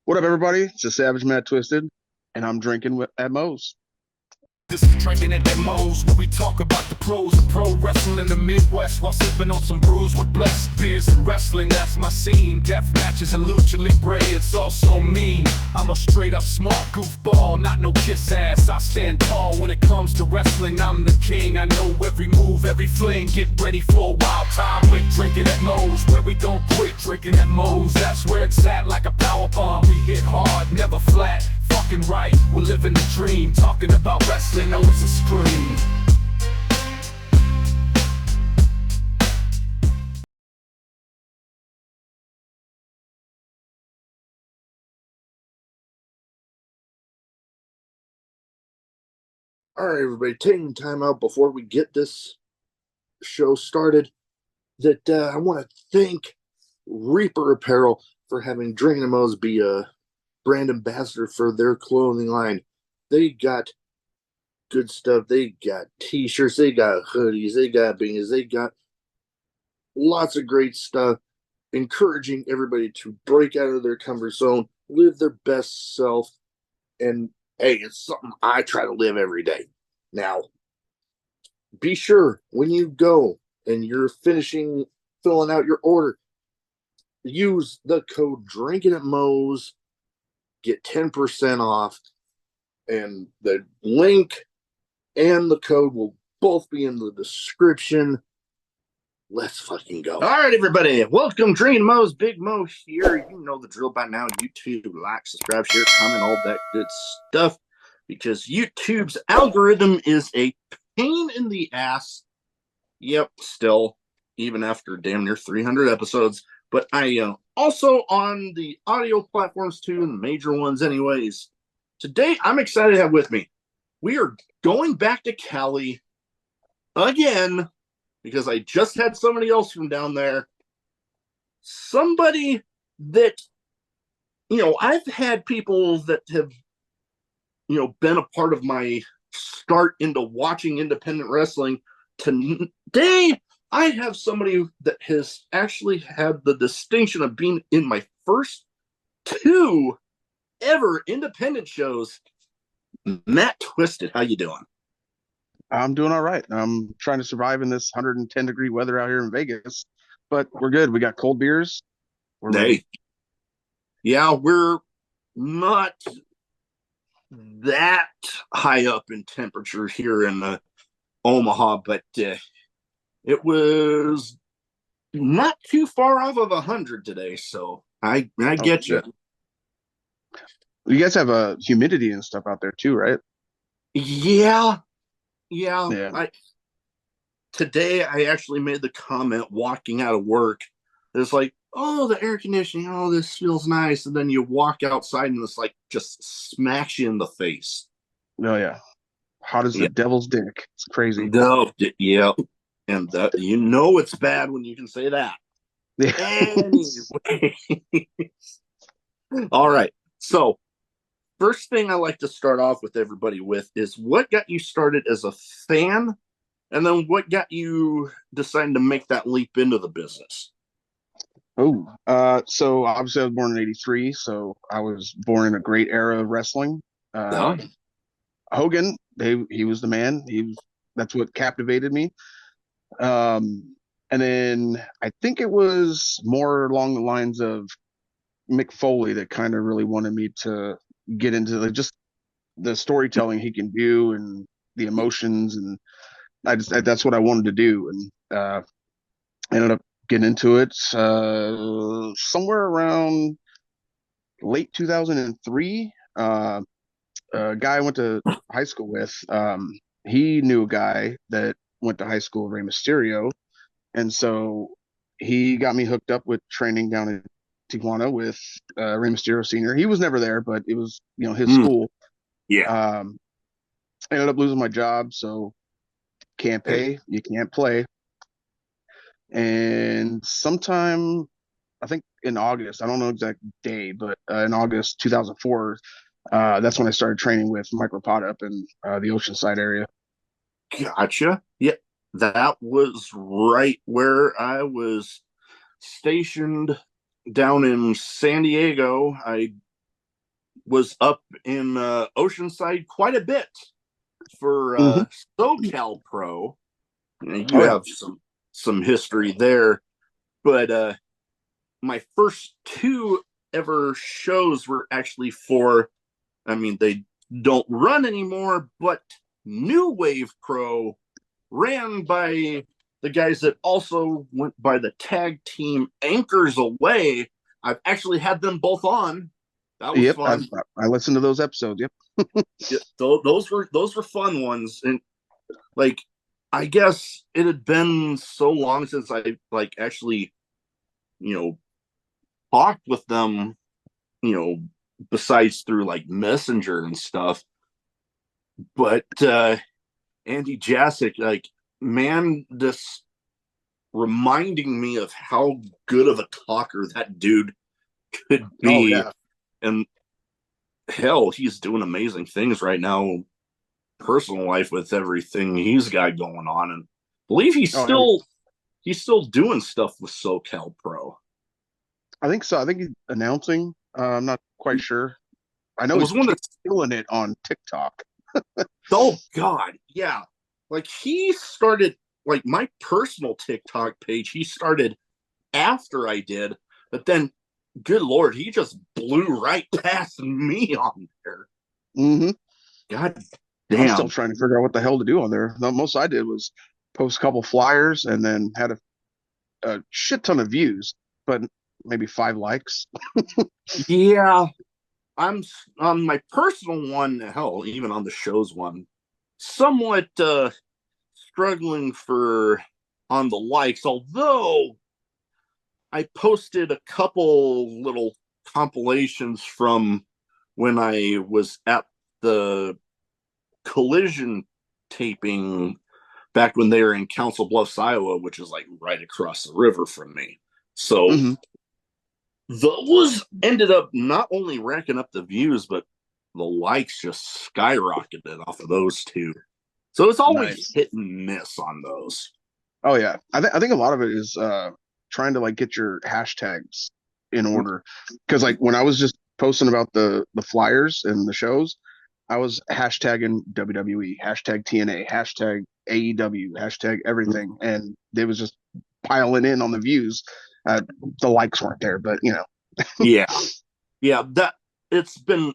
What up, everybody? It's the Savage Matt Twizted, and I'm drinking at Moe's. This is Drinkin at Mo's, where we talk about the pros of pro wrestling in the Midwest while sipping on some brews with blessed beers and wrestling. That's my scene. Death matches and lucha libre, it's also mean. I'm a straight up smart goofball, not no kiss ass. I stand tall when it comes to wrestling. I'm the king. I know every move, every fling. Get ready for a wild time with Drinkin at Mo's, where we don't quit. Drinkin at Mo's, that's where it's at, like a power bomb. We hit hard, never flat. Fucking right, we're living the dream. Talking about wrestling, always a scream. All right, everybody, taking time out before we get this show started. I want to thank Reaper Apparel for having Drinkin' Mo's be a brand ambassador for their clothing line. They got good stuff. They got t-shirts, they got hoodies, they got beanies, they got lots of great stuff, encouraging everybody to break out of their comfort zone, live their best self, and hey, it's something I try to live every day. Now, be sure when you go and you're filling out your order, use the code Drinkin' at Moe's, get 10% off, and the link and the code will both be in the description. Let's fucking go. All right, everybody. Welcome, Drinkin' Moe's. Big Mo here. You know the drill by now. YouTube, like, subscribe, share, comment, all that good stuff. Because YouTube's algorithm is a pain in the ass. Yep, still, even after damn near 300 episodes. But I also on the audio platforms too, the major ones anyways. Today, I'm excited to have with me. We are going back to Cali again, because I just had somebody else from down there. Somebody that, I've had people that have, been a part of my start into watching independent wrestling. Today, I have somebody that has actually had the distinction of being in my first 2 ever independent shows. Matt Twizted, how you doing? I'm doing all right. I'm trying to survive in this 110-degree weather out here in Vegas, but we're good. We got cold beers. We're ready. Yeah, we're not that high up in temperature here in Omaha, but it was not too far off of 100 today, so I get you. You guys have a humidity and stuff out there too, right? Yeah. Today I actually made the comment walking out of work. It's like, oh, the air conditioning, oh, this feels nice, and then you walk outside and it's like just smacks you in the face. Oh yeah, hot as the devil's dick. It's crazy. No, yeah, and it's bad when you can say that. Anyway. All right, so first thing I like to start off with everybody with is what got you started as a fan, and then what got you deciding to make that leap into the business. So obviously I was born in '83, so I was born in a great era of wrestling. Hogan, he was the man. That's what captivated me. And then I think it was more along the lines of Mick Foley that kind of really wanted me to get into just the storytelling he can do and the emotions, and that's what I wanted to do, and I ended up getting into it somewhere around late 2003. A guy I went to high school with, he knew a guy that went to high school with Rey Mysterio, and so he got me hooked up with training down in Tijuana with Rey Mysterio Sr. He was never there, but it was his school. Yeah. I ended up losing my job, so can't pay, you can't play. And sometime, I think in August, I don't know exact day, but in August 2004, that's when I started training with Mike Rapata up in the Oceanside area. Gotcha. Yeah, that was right where I was stationed down in San Diego. I was up in Oceanside quite a bit for Hmm. SoCal Pro. You Oh yeah. have some history there, but my first two ever shows were actually for, I mean, they don't run anymore, but New Wave Pro ran by the guys that also went by the tag team Anchors Away. I've actually had them both on. That was Yep. fun. I listened to those episodes. Yep. Yeah, those were fun ones, and like I guess it had been so long since I like actually you know talked with them, you know, besides through like Messenger and stuff. But Andy Jasic, like, man, this reminding me of how good of a talker that dude could Oh be. yeah. And hell, he's doing amazing things right now, personal life with everything he's got going on. And I believe Oh, yeah. he's still doing stuff with SoCal Pro. I think so. I think he's announcing. I'm not quite sure. I It know was he's one that's, killing it on TikTok. oh God, yeah. Like he started, like my personal TikTok page, he started after I did, but then good lord, he just blew right past me on there. Hmm. God I'm still damn. trying to figure out what the hell to do on there. The most I did was post a couple flyers and then had a shit ton of views, but maybe 5 likes. Yeah, I'm on my personal one, hell, even on the show's one, somewhat struggling for on the likes, although I posted a couple little compilations from when I was at the Collision taping back when they were in Council Bluffs, Iowa, which is like right across the river from me. So Hmm. those ended up not only racking up the views, but the likes just skyrocketed off of those two. So it's always Nice. hit and miss on those. Oh yeah, I think a lot of it is trying to like get your hashtags in order. Because like when I was just posting about the flyers and the shows, I was hashtagging WWE, hashtag TNA, hashtag AEW, hashtag everything, and it was just piling in on the views. Uh, the likes weren't there, but you know. Yeah. Yeah. That it's been,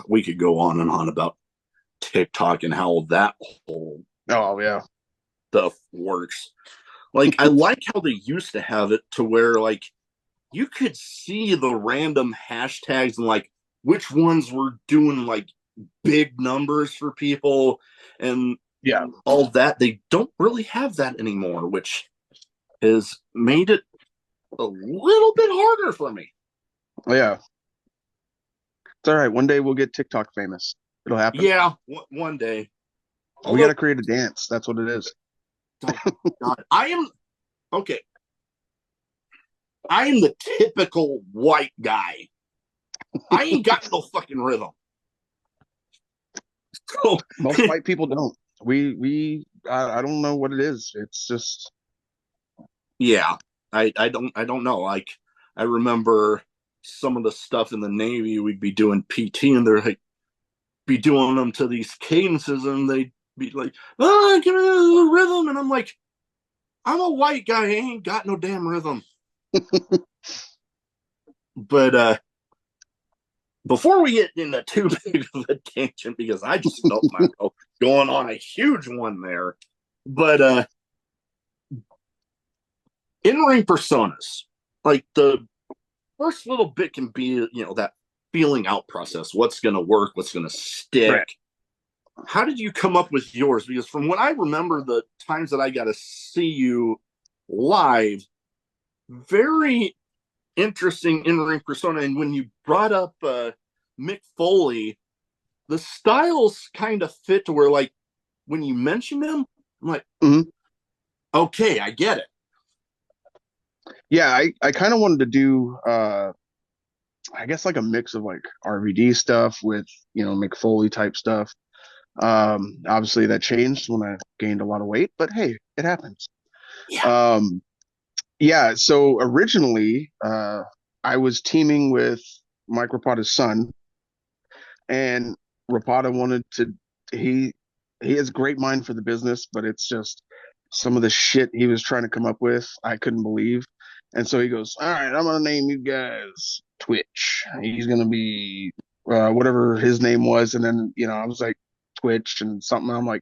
we could go on and on about TikTok and how that whole Oh yeah. stuff works. Like, I like how they used to have it to where, like, you could see the random hashtags and, like, which ones were doing, like, big numbers for people and Yeah. all that. They don't really have that anymore, which has made it a little bit harder for me. Oh yeah. It's all right. One day we'll get TikTok famous. It'll happen. Yeah, one day. We got Although, to create a dance. That's what it is. oh God, I am okay. I am the typical white guy. I ain't got no fucking rhythm. So Most white people don't. I don't know what it is. It's just, yeah, I don't know. Like, I remember some of the stuff in the Navy. We'd be doing PT, and they're like be doing them to these cadences, and they'd be like, "Oh, give me a rhythm," and I'm like, "I'm a white guy. I ain't got no damn rhythm." But before we get into too big of a tangent, because I just felt myself going on a huge one there. But in-ring personas, like the first little bit can be, that feeling out process. What's going to work? What's going to stick? right. How did you come up with yours? Because from what I remember, the times that I got to see you live, very interesting in-ring persona. And when you brought up Mick Foley, the styles kind of fit to where, like, when you mention him, I'm like, Hmm. okay, I get it. Yeah, I kind of wanted to do I guess like a mix of like RVD stuff with, Mick Foley type stuff. Obviously that changed when I gained a lot of weight, but hey, it happens. Yeah. Um, yeah, so originally I was teaming with Mike Rapata's son, and Rapata wanted to. He he has great mind for the business, but it's just some of the shit he was trying to come up with, I couldn't believe. And so he goes, "All right, I'm gonna name you guys Twitch. He's gonna be whatever his name was." And then I was like Twitch and something. I'm like,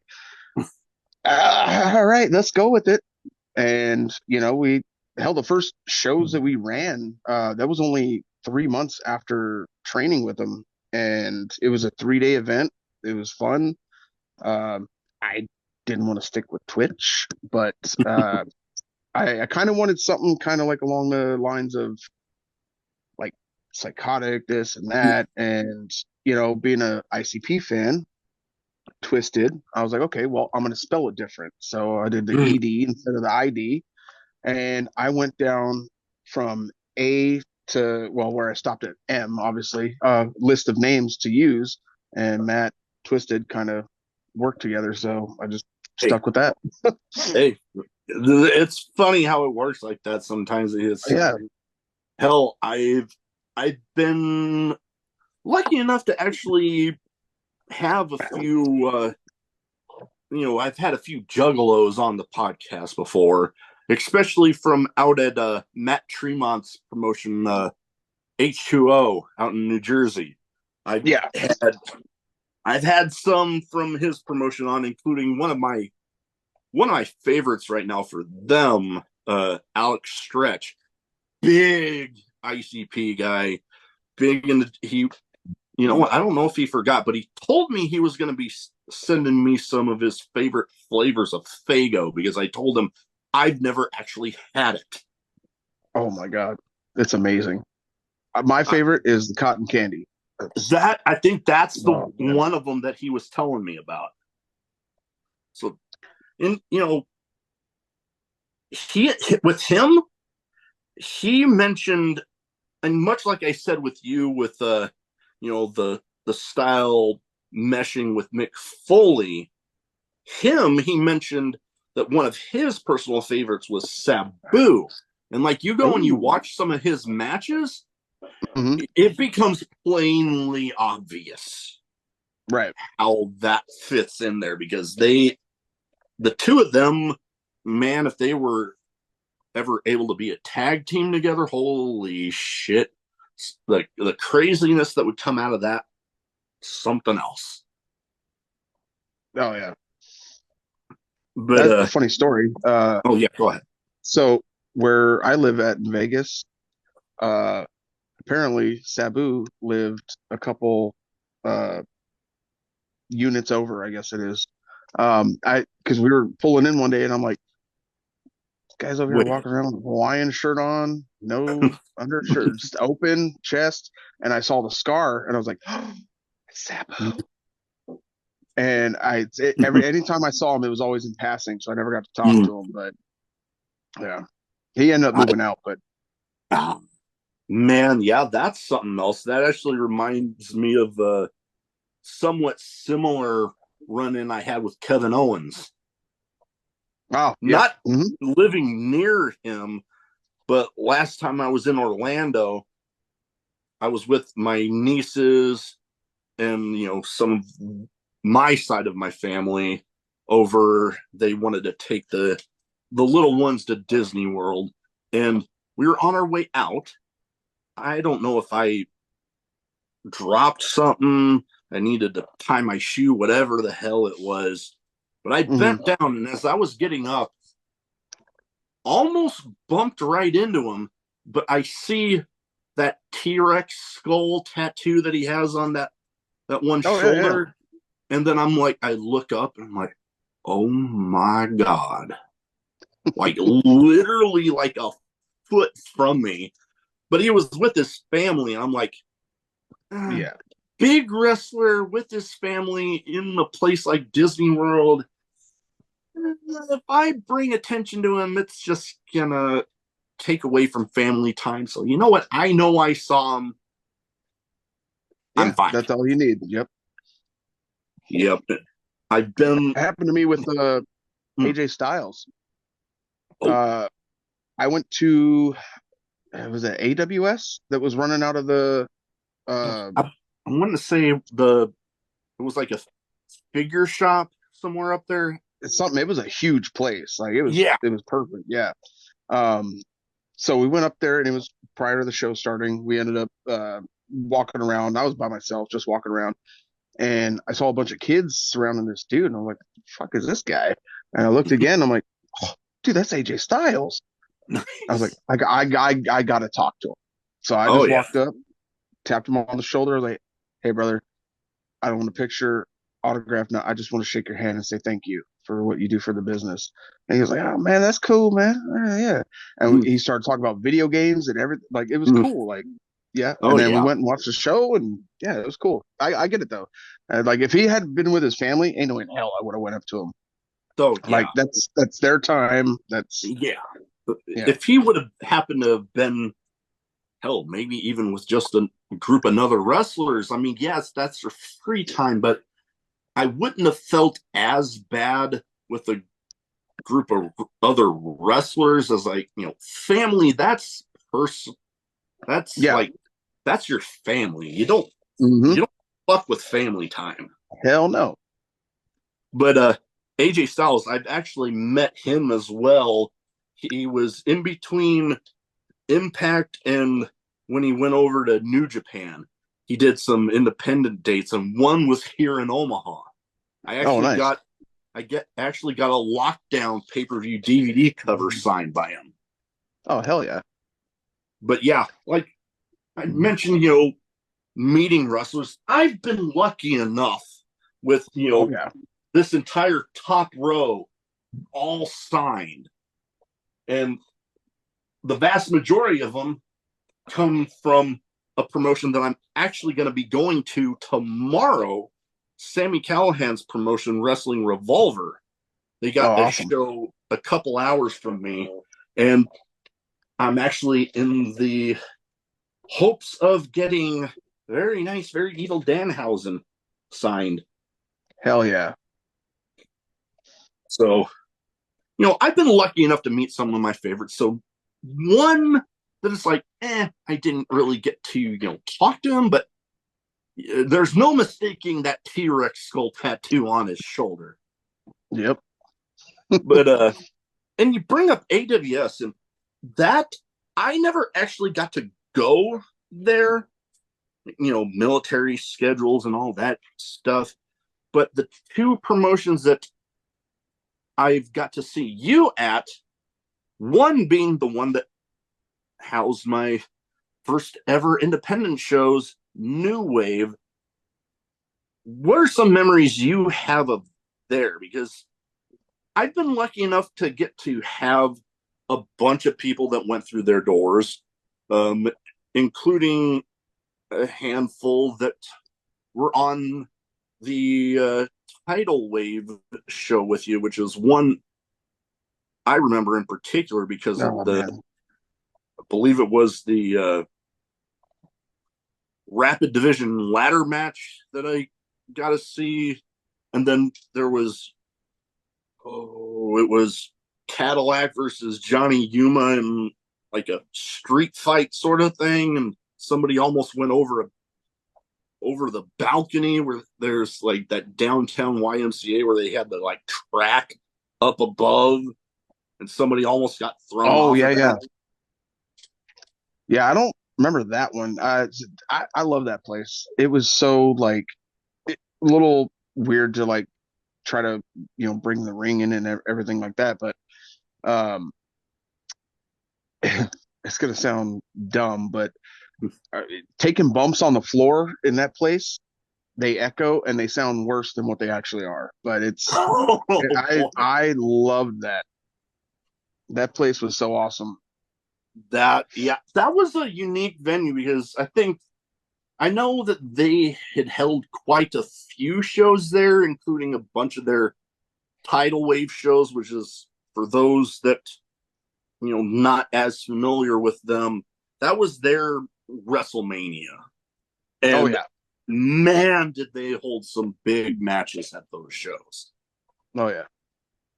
all right, let's go with it. And we held the first shows that we ran. That was only 3 months after training with him, and it was a 3-day event. It was fun. I didn't want to stick with Twitch, but I kind of wanted something kind of like along the lines of like psychotic, this and that, and being a ICP fan, Twisted. I was like, okay, well, I'm gonna spell it different, so I did the Mm. ED instead of the ID, and I went down from A to, well, where I stopped at M, obviously, list of names to use, and Matt Twisted kind of worked together, so I just Hey, stuck with that. hey, it's funny how it works like that. Sometimes it's Yeah. hell. I've been lucky enough to actually have a few. I've had a few juggalos on the podcast before, especially from out at Matt Tremont's promotion, H2O out in New Jersey. I've Yeah. had I've had some from his promotion on, including one of my favorites right now for them, Alex Stretch, big ICP guy, big in the he. I don't know if he forgot, but he told me he was going to be sending me some of his favorite flavors of Fago because I told him I've never actually had it. Oh my God. It's amazing. My favorite is the cotton candy. I think that's the Oh man. one of them that he was telling me about. So, and he with him, he mentioned, and much like I said with you, with the style meshing with Mick Foley, he mentioned that one of his personal favorites was Sabu. And like you go and you Ooh. watch some of his matches, Hmm. it becomes plainly obvious Right. how that fits in there because the two of them, man, if they were ever able to be a tag team together, holy shit. The craziness that would come out of that, something else. Oh yeah. But That's a funny story. oh yeah, go ahead. So where I live at in Vegas, uh, apparently Sabu lived a couple uh units over, I guess it is. I because we were pulling in one day and I'm like, this guy's over here Wait. walking around with a Hawaiian shirt on, no undershirt, just open chest, and I saw the scar and I was like, oh, Sabu. And anytime I saw him, it was always in passing, so I never got to talk to him. But yeah, he ended up I, moving out. But man, yeah, that's something else. That actually reminds me of a somewhat similar run-in I had with Kevin Owens. oh yeah, Not hmm, living near him, but last time I was in Orlando, I was with my nieces and some of my side of my family over. They wanted to take the little ones to Disney World, and we were on our way out. I don't know if I dropped something. I needed to tie my shoe, whatever the hell it was. But I hmm. bent down, and as I was getting up, almost bumped right into him. But I see that T-Rex skull tattoo that he has on that one Oh yeah, yeah. shoulder. And then I look up and I'm like, oh my God. Like literally like a foot from me. But he was with his family. And I'm like, Yeah. big wrestler with his family in a place like Disney World. If I bring attention to him, it's just gonna take away from family time. So you know what? I know I saw him. I'm Yeah, fine. that's all you need. Yep. Yep. I've been It happened to me with AJ Styles. oh Uh, I went to was it AWS that was running out of the uh I want to say it was like a figure shop somewhere up there. It's something. It was a huge place. Like Yeah. it was perfect. Yeah. Um, so we went up there, and it was prior to the show starting. We ended up walking around. I was by myself, just walking around, and I saw a bunch of kids surrounding this dude, and I'm like, "The fuck is this guy?" And I looked again. I'm like, oh, "Dude, that's AJ Styles." I was like, Nice. I gotta talk to him." So I Oh just yeah. walked up, tapped him on the shoulder, I was like, "Hey, brother, I don't want a picture, autograph. No, I just want to shake your hand and say thank you for what you do for the business." And he was like, "Oh man, that's cool, man. Yeah." And Mm, he started talking about video games and everything. Like it was mm. cool. Like yeah. Oh And then we yeah. went and watched the show, and yeah, it was cool. I get it though. Like if he had been with his family, ain't no in hell I would have went up to him. So Like yeah. that's their time. That's Yeah. yeah. If he would have happened to have been, hell, maybe even with just a group of other wrestlers, I mean, yes, that's their free time, but I wouldn't have felt as bad with a group of other wrestlers as like, family. Person. That's Yeah. like that's your family. You Hmm. don't fuck with family time. Hell no. But AJ Styles, I've actually met him as well. He was in between Impact and when he went over to New Japan. He did some independent dates, and one was here in Omaha. I Oh, actually nice. got actually got a Lockdown pay-per-view DVD cover signed by him. Oh, hell yeah. But yeah, like I mentioned, meeting wrestlers. I've been lucky enough with, Oh yeah. this entire top row all signed. And the vast majority of them come from a promotion that I'm actually going to be going to tomorrow. Sammy Callahan's promotion, Wrestling Revolver. They Oh, got a awesome. show a couple hours from me, and I'm actually in the hopes of getting very nice, very evil Danhausen signed. Hell yeah. So, I've been lucky enough to meet some of my favorites. So, one that is like, I didn't really get to, talk to him, but there's no mistaking that T-Rex skull tattoo on his shoulder. Yep. But and you bring up AWS, and that I never actually got to go there, military schedules and all that stuff. But the two promotions that I've got to see you at, one being the one that housed my first ever independent shows, New Wave. What are some memories you have of there? Because I've been lucky enough to get to have a bunch of people that went through their doors, including a handful that were on the Tidal Wave show with you, which is one I remember in particular because of Oh I man. believe it was the Rapid Division ladder match that I got to see. And then there was, it was Cadillac versus Johnny Yuma in like a street fight sort of thing. And somebody almost went over the balcony where there's like that downtown YMCA where they had the like track up above, and somebody almost got thrown Oh off yeah, of yeah. that. Yeah, I don't remember that one. I love that place. It was so like a little weird to like try to, bring the ring in and everything like that, but um it's gonna sound dumb, but uh, taking bumps on the floor in that place, they echo and they sound worse than what they actually are. But Oh, boy. I loved that. That place was so awesome. That was a unique venue because I know that they had held quite a few shows there, including a bunch of their tidal wave shows, which is for those that not as familiar with them, that was their WrestleMania. Oh And yeah. man, did they hold some big matches at those shows. Oh yeah.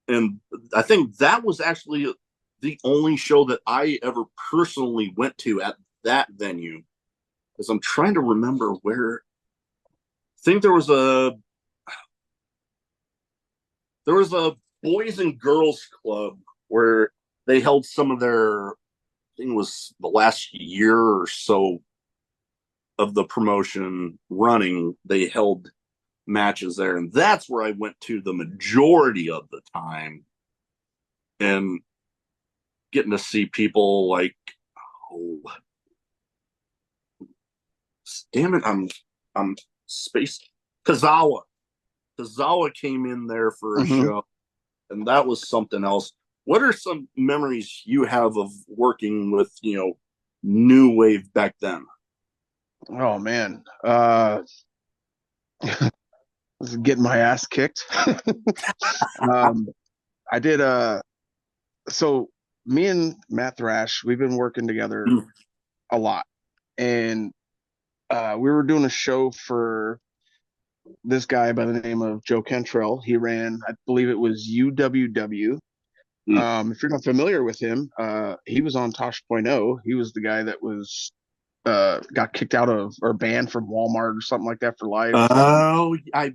And I think that was actually the only show that I ever personally went to at that venue. Because I'm trying to remember where. think there was a boys and girls club where they held some of their, I think it was the last year or so of the promotion running, they held matches there. And that's where I went to the majority of the time, and getting to see people like, oh, damn it, I'm spaced. Kazawa. Kazawa came in there for a Mm-hmm. show, and that was something else. What are some memories you have of working with, new wave back then? Oh man, getting my ass kicked. um, I did so me and Matt Thrash, we've been working together Mm. a lot, and we were doing a show for this guy by the name of Joe Cantrell. He ran, I believe it was UWW. Mm. If you're not familiar with him, he was on Tosh Point oh. He was the guy that was got kicked out of or banned from Walmart or something like that for life. Oh, I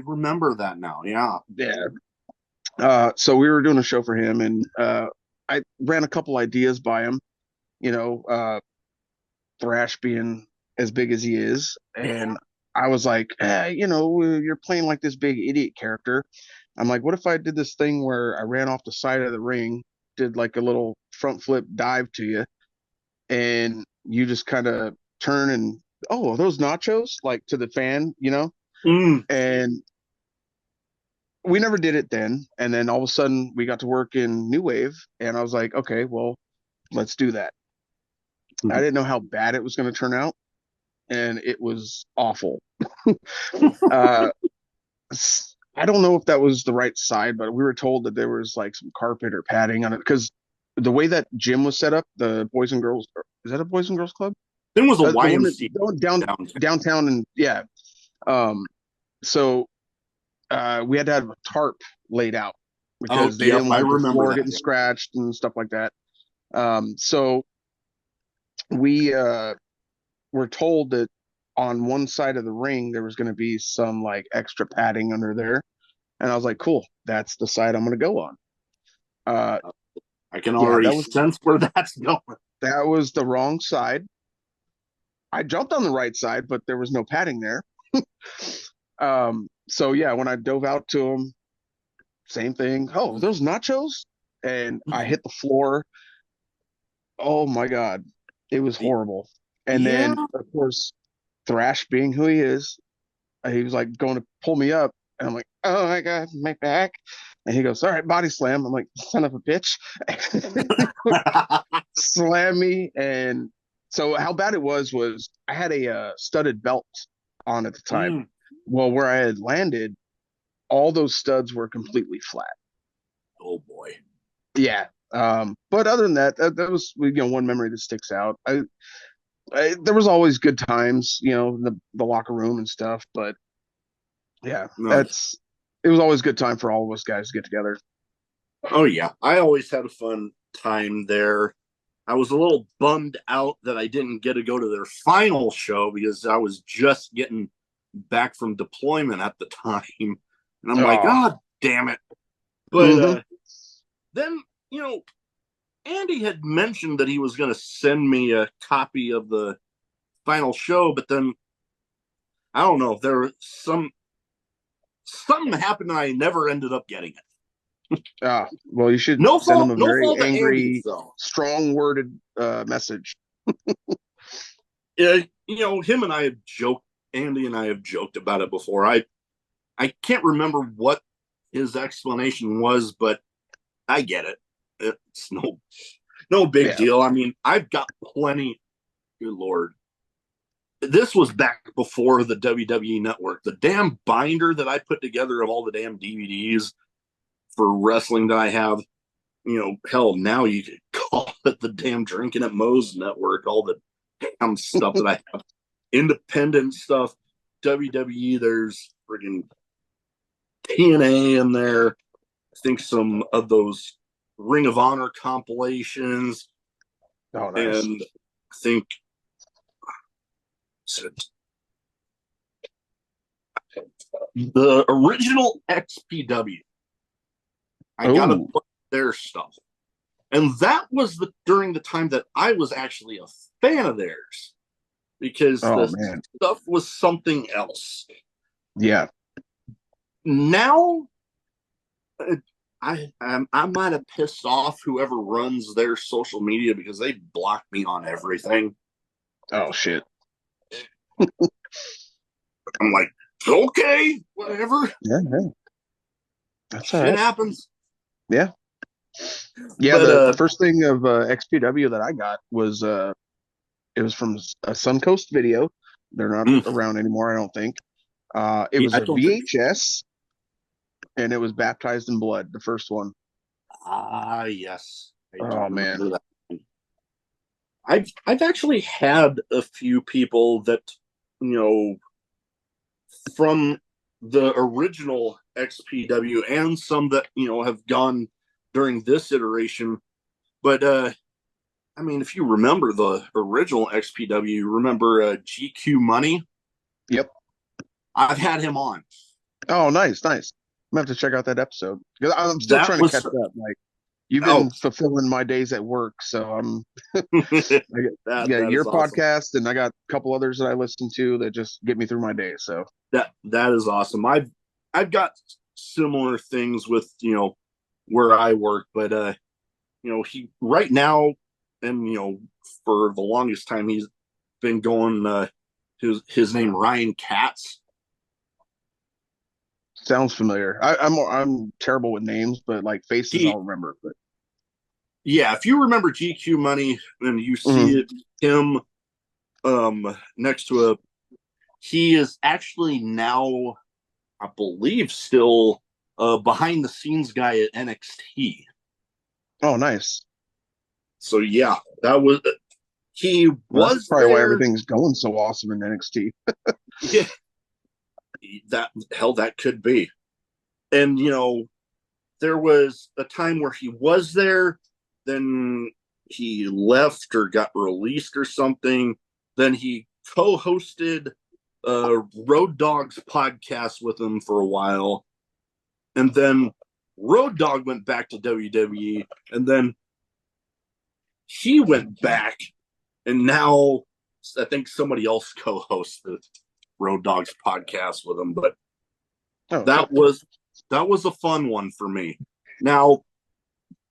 remember that now. Yeah. Yeah. So we were doing a show for him, and I ran a couple ideas by him. You know, Thrash being as big as he is, and I was like, you're playing like this big idiot character. I'm like, what if I did this thing where I ran off the side of the ring, did like a little front flip dive to you, and you just kind of turn and, oh, are those nachos? Like to the fan, Mm. And we never did it then. And then all of a sudden we got to work in New Wave, and I was like, okay, well, let's do that. I didn't know how bad it was going to turn out, and it was awful. uh, I don't know if that was the right side, but we were told that there was like some carpet or padding on it because the way that gym was set up, the Boys and Girls, is that a Boys and Girls Club? Then was a The one YMCA that downtown. downtown, and yeah. Um, so we had to have a tarp laid out Oh, because they yep, didn't I want the remember floor that. getting Yeah. scratched and stuff like that. So we were told that on one side of the ring there was going to be some like extra padding under there, and I was like, cool, that's the side I'm going to go on. Uh, I can yeah, already sense where that's going. that was the wrong side. I jumped on the right side, but there was no padding there. So yeah, when I dove out to him, same thing. Oh, those nachos, and I hit the floor. Oh my god, it was horrible. And Yeah. then of course, Thrash being who he is, he was like going to pull me up, and I'm like, oh my god, my back. And he goes, all right, body slam. I'm like, son of a bitch. Slam me. And so how bad it was I had a studded belt on at the time. Mm. Well, where I had landed, all those studs were completely flat. Oh boy. Yeah. But other than that, that was one memory that sticks out. There was always good times, in the locker room and stuff. But yeah, No. it was always a good time for all of us guys to get together. Oh yeah. I always had a fun time there. I was a little bummed out that I didn't get to go to their final show because I was just getting back from deployment at the time. And I'm like, Oh, God damn it. But mm-hmm. then, Andy had mentioned that he was going to send me a copy of the final show, but then I don't know. There was something happened and I never ended up getting it. Well, you should No send them fault, a no very fault to Andy angry, though. strong-worded message. Him and I have joked. Andy and I have joked about it before. I can't remember what his explanation was, but I get it. It's no big Yeah. deal. I mean, I've got plenty. Good Lord. This was back before the WWE Network. The damn binder that I put together of all the damn DVDs for wrestling that I have, hell, now you could call it the damn Drinkin at Moe's Network, all the damn stuff that I have. Independent stuff, WWE, there's friggin' TNA in there. I think some of those Ring of Honor compilations. Oh, nice. And I think the original XPW. I got a Oh, bunch of their stuff. And that was during the time that I was actually a fan of theirs because oh the man. stuff was something else. Yeah. Now, I might have pissed off whoever runs their social media because they block me on everything. Oh shit. I'm like, okay, whatever. Yeah, yeah. That's all Shit right. happens. Yeah. Yeah, But the first thing of XPW that I got was it was from a Suncoast video. They're not mm, around anymore, I don't think. It yeah, was I a don't think. VHS, and it was Baptized in Blood, the first one. Ah, yes, I do Oh man. remember that. I've actually had a few people that, you know, from the original XPW and some that, have gone during this iteration. But I mean, if you remember the original XPW, remember GQ Money? Yep. I've had him on. Oh, nice, nice. I'm gonna have to check out that episode because I'm still That trying to catch was up. Like you've oh, been fulfilling my days at work, so I'm that I get, yeah, that your is awesome. podcast, and I got a couple others that I listen to that just get me through my day. So That is awesome. I've got similar things with where I work, but he right now, and for the longest time he's been going. His name Ryan Katz. sounds familiar. I'm terrible with names, but like faces He I'll remember. But Yeah, if you remember GQ Money and you see mhm. it him next to a he is actually now, I believe, still behind the scenes guy at NXT. Oh, nice. So yeah, that was he Well, that's was probably why there. everything's going so awesome in NXT. Yeah, that hell that could be. And there was a time where he was there, then he left or got released or something. Then he co-hosted Road Dogg's podcast with him for a while, and then Road Dogg went back to WWE, and then he went back, and now I think somebody else co-hosts the Road Dogg's podcast with him. But Oh, that cool. was that was a fun one for me. Now,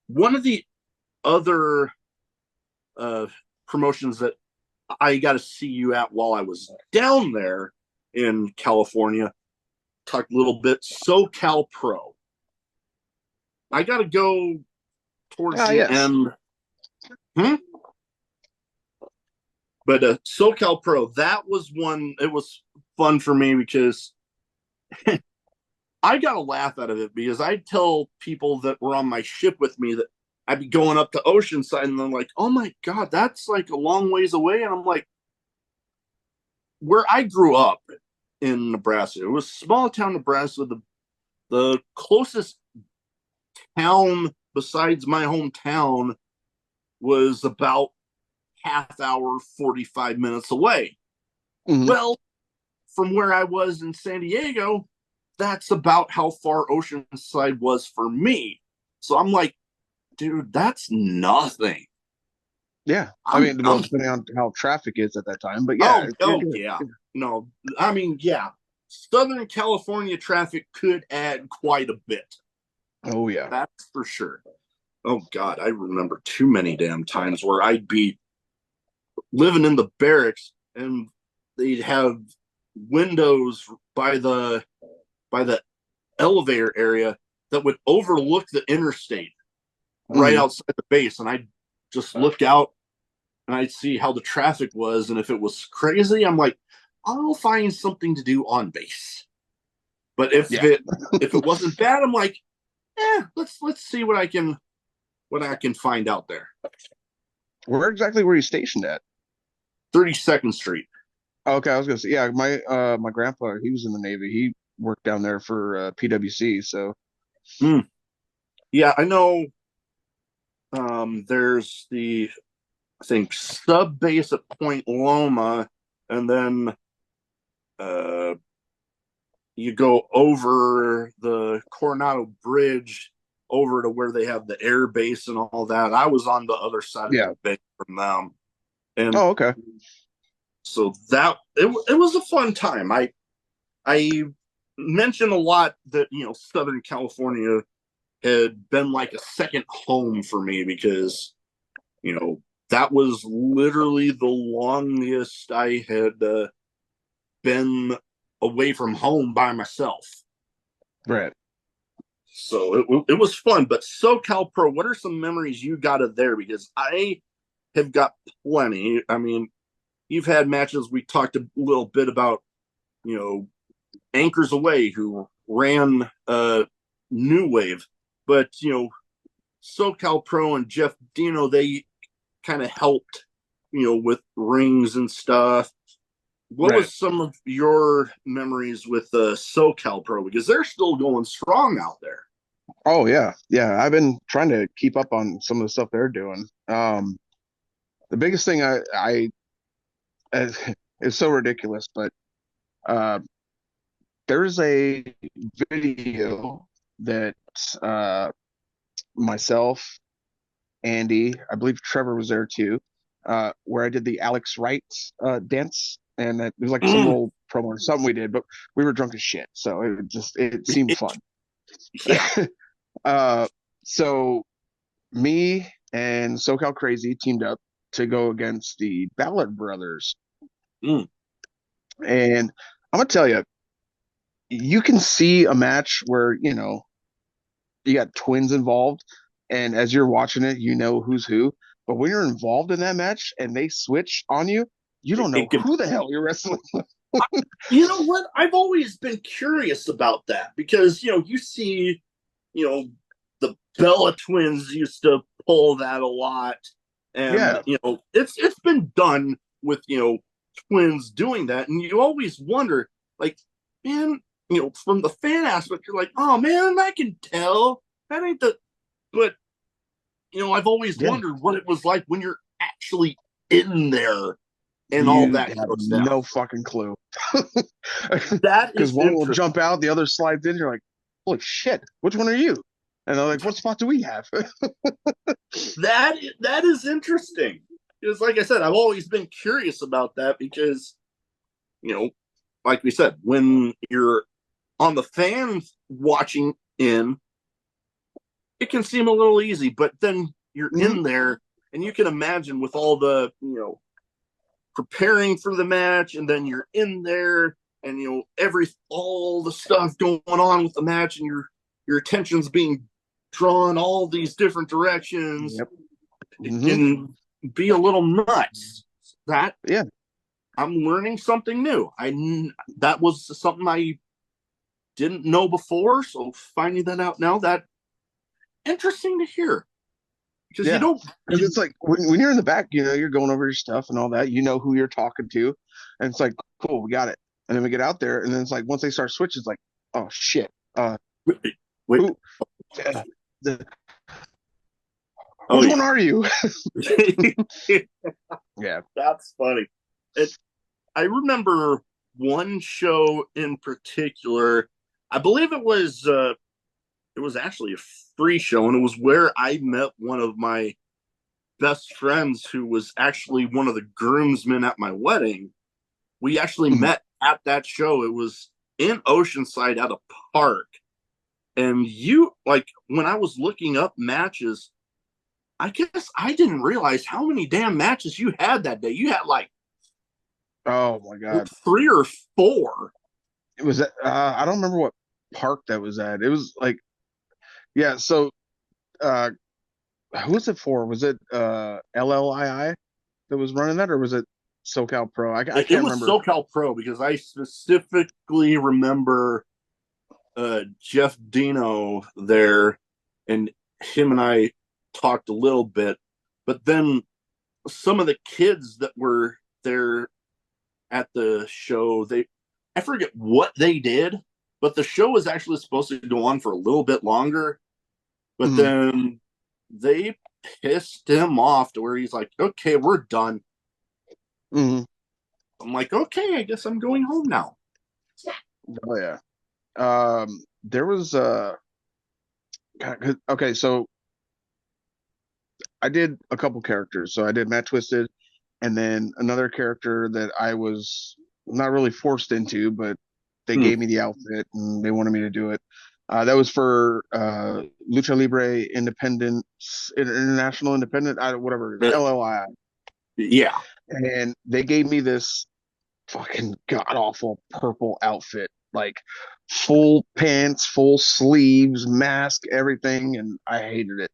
one of the other promotions that I got to see you at while I was down there in California, talk a little bit SoCal Pro. I got to go towards Ah, the yes. end. Hmm? But SoCal Pro, that was one, it was fun for me because I got a laugh out of it because I tell people that were on my ship with me that I'd be going up to Oceanside and they're like, oh my God, that's like a long ways away. And I'm like, where I grew up in Nebraska, it was small town Nebraska. The closest town besides my hometown was about half hour, 45 minutes away. Mhm. Well, from where I was in San Diego, that's about how far Oceanside was for me. So I'm like, dude, that's nothing. Yeah. I I'm, mean, well, I'm depending on how traffic is at that time, but yeah, oh, you're oh good. yeah. No, I mean, yeah. Southern California traffic could add quite a bit. Oh yeah. That's for sure. Oh God, I remember too many damn times where I'd be living in the barracks and they'd have windows by the elevator area that would overlook the interstate right Mhm. outside the base, and I'd just look out and I'd see how the traffic was, and if it was crazy, I'm like, I'll find something to do on base. But if Yeah. it wasn't bad, I'm like, let's see what I can find out there. Where exactly were you stationed at? 32nd Street. Okay, I was gonna say, yeah, my grandpa, he was in the Navy. He worked down there for PWC. So Mm. Yeah, I know. There's the I think sub base at Point Loma, and then uh, you go over the Coronado Bridge over to where they have the air base and all that. I was on the other side of Yeah. the bay from them, and Oh, okay. so that it was a fun time. I mentioned a lot that Southern California had been like a second home for me because that was literally the longest I had been away from home by myself. Right. So it was fun. But SoCal Pro, what are some memories you got of there? Because I have got plenty. I mean, you've had matches. We talked a little bit about, Anchors Away, who ran New Wave, but SoCal Pro and Jeff Dino, they kind of helped, with rings and stuff. What Right. was some of your memories with SoCal Pro? Because they're still going strong out there. Oh yeah. Yeah. I've been trying to keep up on some of the stuff they're doing. The biggest thing I it's so ridiculous, but uh there's a video that uh myself, Andy, I believe Trevor was there too, where I did the Alex Wright dance, and it was like some Mm. little promo or something we did, but we were drunk as shit, so it seemed fun. Yeah. So me and SoCal Crazy teamed up to go against the Ballard Brothers, Mm. and I'm gonna tell you, you can see a match where you got twins involved, and as you're watching it, you know who's who. But when you're involved in that match and they switch on you, you don't know It can, who the hell you're wrestling with. you know what? I've always been curious about that because you see, you know, the Bella twins used to pull that a lot, and Yeah, it's been done with twins doing that, and you always wonder, like, man, from the fan aspect, you're like, oh man, I can tell that ain't the, but I've always yeah. wondered what it was like when you're actually in there and all You that have goes down. no fucking clue. That Because is one will interesting. jump out, the other slides in. You're like, holy shit, which one are you? And they're like, what spot do we have? That is interesting because, like I said, I've always been curious about that because you know, like we said, when you're on the fans watching in, it can seem a little easy, but then you're Mhm. in there and you can imagine with all the preparing for the match, and then you're in there, and all the stuff going on with the match, and your attention's being drawn all these different directions. Yep. It Hmm. can be a little nuts. That Yeah. I'm learning something new. That was something I didn't know before, so finding that out now, that interesting to hear because you Yeah. don't. Because it's like when you're in the back, you're going over your stuff and all that, you know who you're talking to. And it's like, cool, we got it. And then we get out there, and then it's like, once they start switching, it's like, oh shit. Wait. Who, uh, the, Oh which one yeah. are you? Yeah. That's funny. It, I remember one show in particular. I believe it was actually a free show, and it was where I met one of my best friends who was actually one of the groomsmen at my wedding. We actually Mhm. met at that show. It was in Oceanside at a park. And like when I was looking up matches, I guess I didn't realize how many damn matches you had that day. You had like Oh my God. 3 or 4. It was I don't remember what park that was at. It was like, yeah, so uh who was it for? Was it LLII that was running that, or was it SoCal Pro? I It can't was remember. SoCal Pro because I specifically remember Jeff Dino there, and him and I talked a little bit. But then some of the kids that were there at the show, I forget what they did, but the show was actually supposed to go on for a little bit longer. But Mhm. then they pissed him off to where he's like, "Okay, we're done." Mhm. I'm like, "Okay, I guess I'm going home now." Oh yeah. There was okay, so I did a couple characters. So I did Matt Twisted, and then another character that I was not really forced into, but they Hmm. gave me the outfit and they wanted me to do it. That was for Lucha Libre International Independent, whatever it is, But, LLI. yeah. And they gave me this fucking god awful purple outfit, like full pants, full sleeves, mask, everything, and I hated it.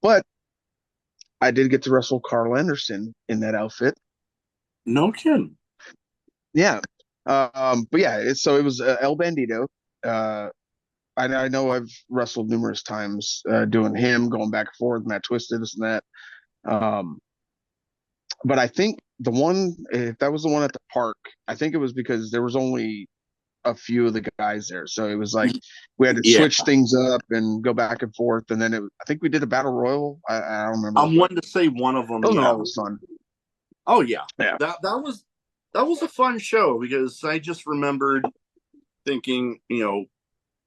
But I did get to wrestle Carl Anderson in that outfit. No kidding. Yeah. But yeah, so it was El Bandito. Uh, I know I've wrestled numerous times doing him, going back and forth, Matt Twisted, this and that. Um, but I think if that was the one at the park, I think it was because there was only a few of the guys there. So it was like we had to Yeah. switch things up and go back and forth. And then I think we did a battle royal. I don't remember. I'm wanting to say one of them. Those are Yeah. always fun. Oh yeah. Yeah. That was a fun show because I just remembered thinking,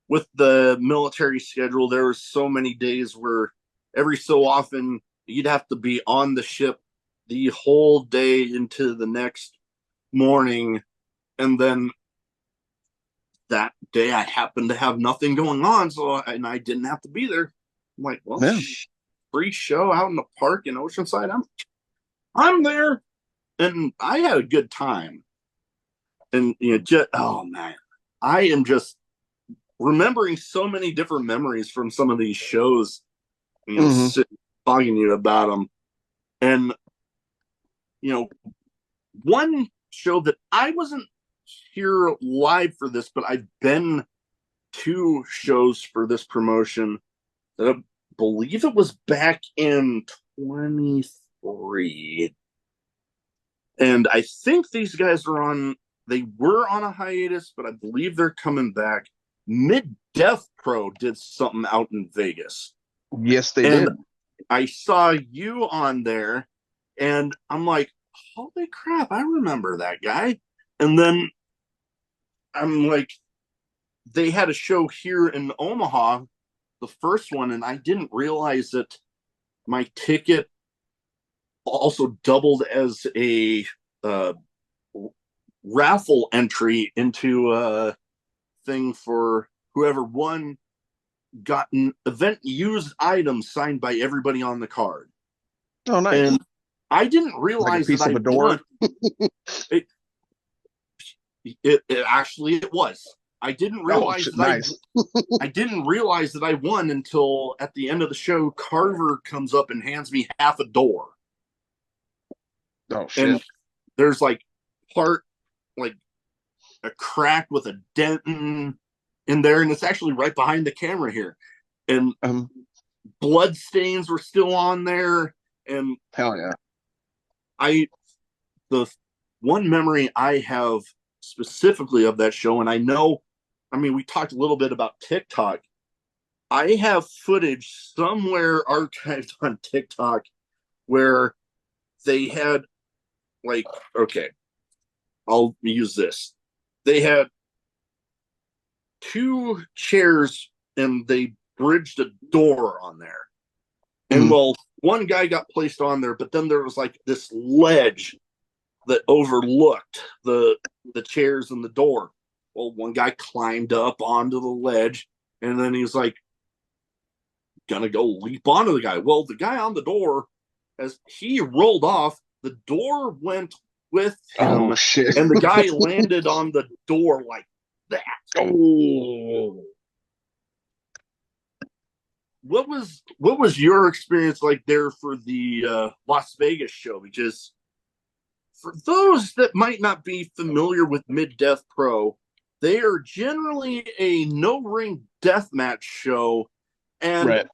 with the military schedule, there were so many days where every so often you'd have to be on the ship the whole day into the next morning, and then that day I happened to have nothing going on, and I didn't have to be there. I'm like, well, Yeah. free show out in the park in Oceanside. I'm there, and I had a good time. And oh man, I am just remembering so many different memories from some of these shows. Mhm. Talking to you about them, and one show that I wasn't here live for this, but I've been to shows for this promotion. I believe it was back in 23. And I think these guys they were on a hiatus, but I believe they're coming back. Mid-Death Pro did something out in Vegas. Yes, they And did. I saw you on there, and I'm like, holy crap, I remember that guy. And then I'm like, they had a show here in Omaha, the first one, and I didn't realize that my ticket also doubled as a raffle entry into a thing for whoever won, got an event used items signed by everybody on the card. Oh, nice. And I didn't Like a realize piece that of I a door. won. It actually it was. I didn't realize that nice. I didn't realize that I won until at the end of the show, Carver comes up and hands me half a door. Oh shit. And there's like a crack with a dent in there, and it's actually right behind the camera here. And blood stains were still on there. And hell yeah. The one memory I have specifically of that show, and we talked a little bit about TikTok. I have footage somewhere archived on TikTok where they had okay, I'll use this. They had 2 chairs and they bridged a door on there. And well, one guy got placed on there, but then there was like this ledge that overlooked the chairs and the door. Well, one guy climbed up onto the ledge, and then he's like, gonna go leap onto the guy. Well, the guy on the door, as he rolled off, the door went with him. Oh shit. And the guy landed on the door like that. Oh. What was your experience like there for the Las Vegas show? Because for those that might not be familiar with Mid-Death Pro, they are generally a no-ring deathmatch show, and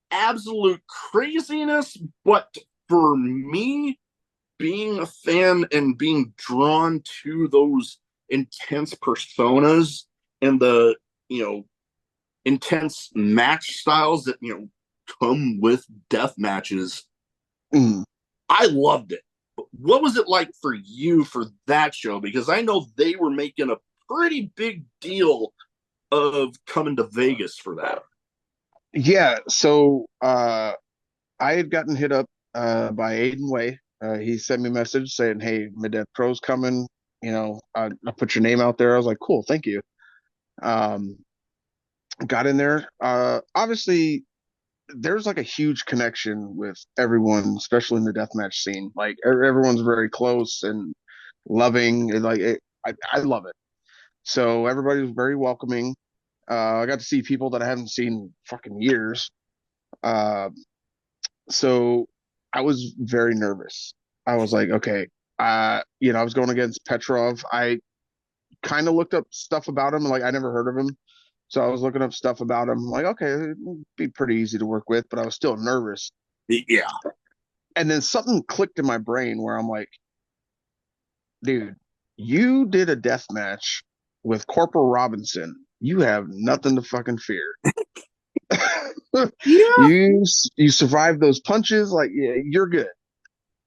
absolute craziness. But for me, being a fan and being drawn to those intense personas and the intense match styles that come with death matches, I loved it. What was it like for you for that show? Because I know they were making a pretty big deal of coming to Vegas for that? Yeah, so I had gotten hit up by Aiden Way. He sent me a message saying, "Hey, Mid Pro's coming. I put your name out there." I was like, "Cool, thank you." Um, got in there. Obviously, there's like a huge connection with everyone, especially in the deathmatch scene. Like everyone's very close and loving, and I love it. So everybody was very welcoming. I got to see people that I haven't seen in fucking years. Uh, so I was very nervous. I was like, okay, I was going against Petrov. I kind of looked up stuff about him. Like I never heard of him. So I was looking up stuff about him. Like, okay, it'd be pretty easy to work with, but I was still nervous. Yeah. And then something clicked in my brain where I'm like, dude, you did a death match with Corporal Robinson. You have nothing to fucking fear. Yeah. You survived those punches, like yeah, you're good.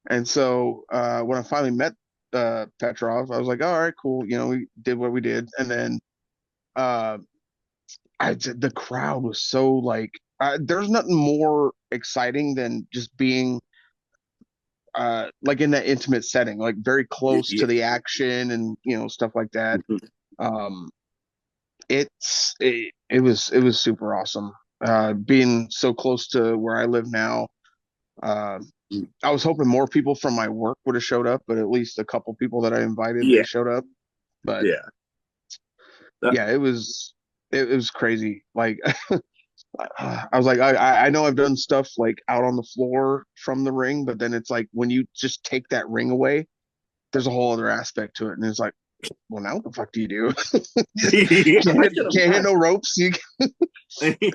And so when I finally met Petrov, I was like, all right, cool. We did what we did, and then uh, the crowd was so like, there's nothing more exciting than just being like in that intimate setting, like very close Yeah. to the action and stuff like that. Um, it was super awesome. Being so close to where I live now. Uh, I was hoping more people from my work would have showed up, but at least a couple people that I invited, they Yeah. showed up. But Yeah. That, yeah, it was crazy. Like I was like, I know I've done stuff like out on the floor from the ring, but then it's like when you just take that ring away, there's a whole other aspect to it, and it's like, well, now what the fuck do you do? yeah, can't I hit, can can't hit no ropes. imagine.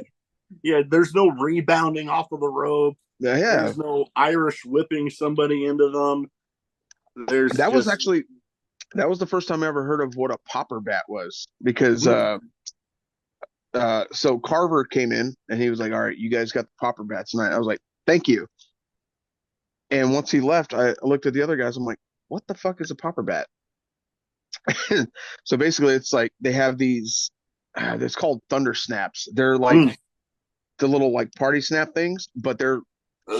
Yeah, there's no rebounding off of the rope. Yeah, There's no Irish whipping somebody into them. There's that was just actually that was the first time I ever heard of what a popper bat was because mm, so Carver came in and he was like, "All right, you guys got the popper bats tonight." I was like, "Thank you." And once he left, I looked at the other guys. I'm like, "What the fuck is a popper bat?" So basically, it's like they have these. It's called thunder snaps. They're like mm, the little like party snap things, but they're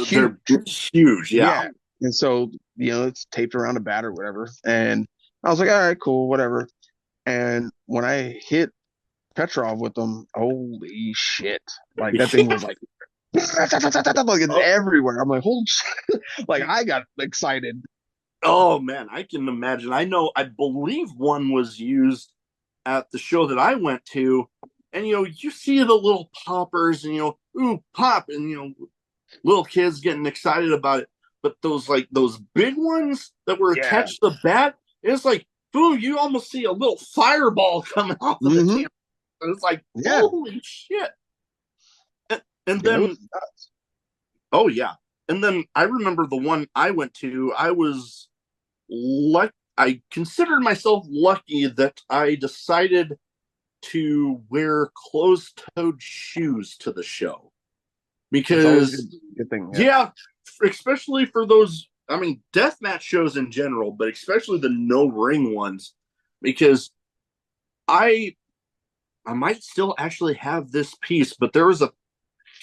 they're huge. huge. Yeah. Yeah. And so it's taped around a bat or whatever. And I was like, "All right, cool, whatever." And when I hit Petrov with them, holy shit! Like that thing was like like it's Oh, everywhere. I'm like, holy shit. Like I got excited. oh man, I can imagine. I know. I believe one was used at the show that I went to, and you see the little poppers, and ooh pop, and little kids getting excited about it. But those big ones that were Yeah. attached to the bat, it's like boom, you almost see a little fireball coming off of the Hmm. tamp. It's like Yeah. holy shit. And Yeah. It then was nuts. oh yeah, and then I remember the one I went to. I was like, I considered myself lucky that I decided to wear closed-toed shoes to the show That's always a because good thing. Yeah. yeah, especially for those, I mean, deathmatch shows in general, but especially the no ring ones, because I I might still actually have this piece, but there was a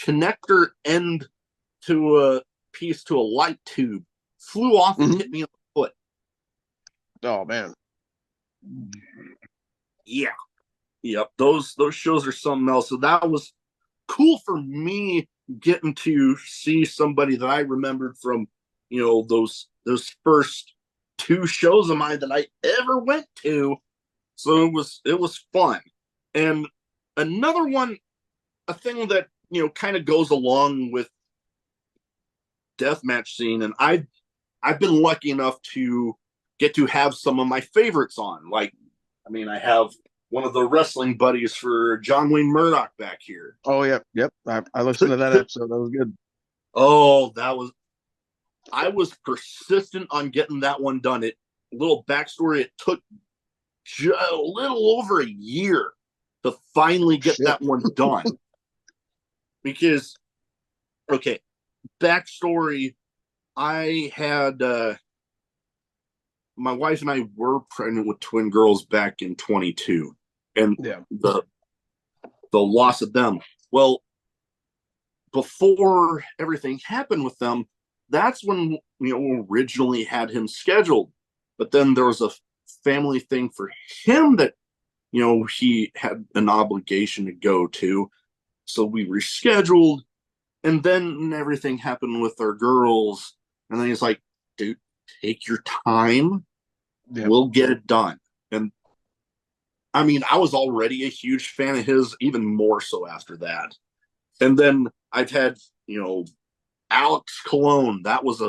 connector end to a piece to a light tube, flew off and Hmm. hit me on the foot. Oh man. Yeah, yep. Those shows are something else. So that was cool for me getting to see somebody that I remembered from those first two shows of mine that I ever went to. So it was fun. And another one, a thing that kind of goes along with deathmatch scene, and I've been lucky enough to get to have some of my favorites on. Like, I mean, I have one of the wrestling buddies for John Wayne Murdoch back here. Oh yeah. Yep. I listened to that episode. That was good. Oh, I was persistent on getting that one done. It little backstory. It took a little over a year to finally get Shit. that one done because okay, backstory. I had my wife and I were pregnant with twin girls back in 22, and Yeah. the the loss of them. Well, before everything happened with them, that's when originally had him scheduled. But then there was a family thing for him that he had an obligation to go to, so we rescheduled. And then everything happened with our girls, and then he's like, "Dude, take your time. Yeah. We'll get it done." And I mean, I was already a huge fan of his, even more so after that. And then I've had, Alex Colon. That was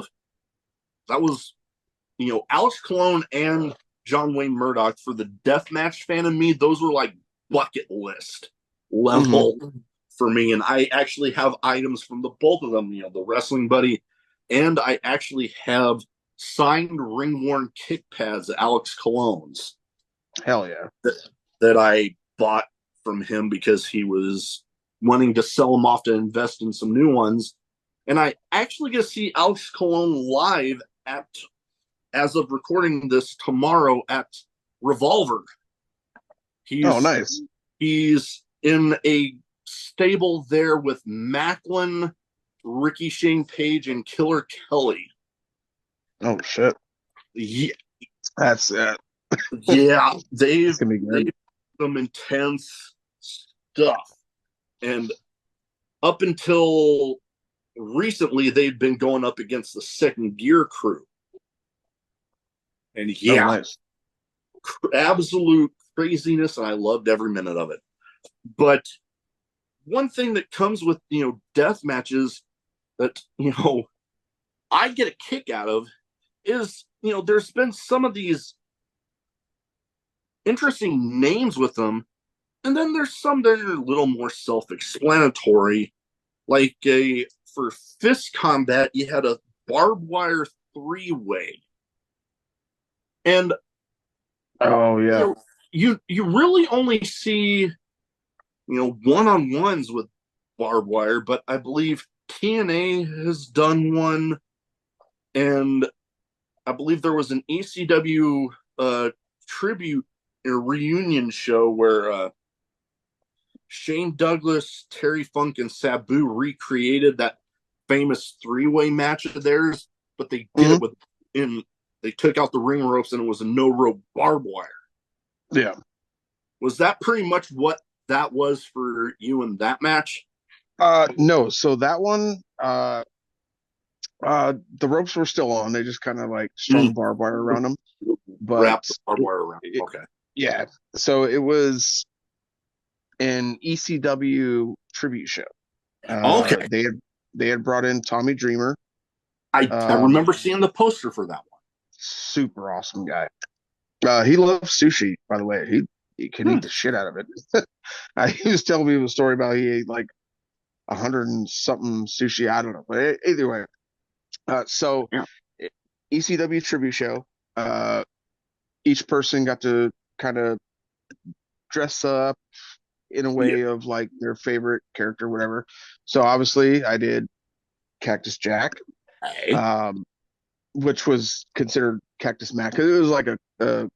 Alex Colon and John Wayne Murdoch. For the deathmatch fan of me, those were like bucket list level for me. And I actually have items from the both of them, the Wrestling Buddy, and I actually have signed ring worn kick pads, Alex Colon's. Hell yeah. That I bought from him because he was wanting to sell them off to invest in some new ones. And I actually get to see Alex Colon live as of recording this, tomorrow at Revolver. Nice. He's in a stable there with Macklin, Ricky Shane Page, and Killer Kelly. Oh shit. Yeah. That's it. Yeah, they've some intense stuff. And up until recently, they'd been going up against the Second Gear crew. And nice. Absolute craziness, and I loved every minute of it. But one thing that comes with, death matches that, I get a kick out of is, there's been some of these interesting names with them, and then there's some that are a little more self-explanatory. Like for fist combat, you had a barbed wire 3-way, and you really only see one-on-ones with barbed wire, but I believe TNA has done one, and I believe there was an ECW tribute or reunion show where Shane Douglas, Terry Funk, and Sabu recreated that famous 3-way match of theirs, but they did it they took out the ring ropes, and it was a no-rope barbed wire. Yeah. Was that pretty much what that was for you in that match? No. So that one, the ropes were still on. They just kind of like strung barbed wire around them. But wrapped barbed wire around. Okay. Yeah. So it was an ECW tribute show. Okay. They had brought in Tommy Dreamer. I remember seeing the poster for that one. Super awesome guy. He loves sushi, by the way. He can eat the shit out of it. He was telling me a story about he ate like 100 and something sushi. I don't know, but either way. So ECW tribute show. Each person got to kind of dress up in a way of like their favorite character, whatever. So obviously I did Cactus Jack, which was considered Cactus Mac because it was like a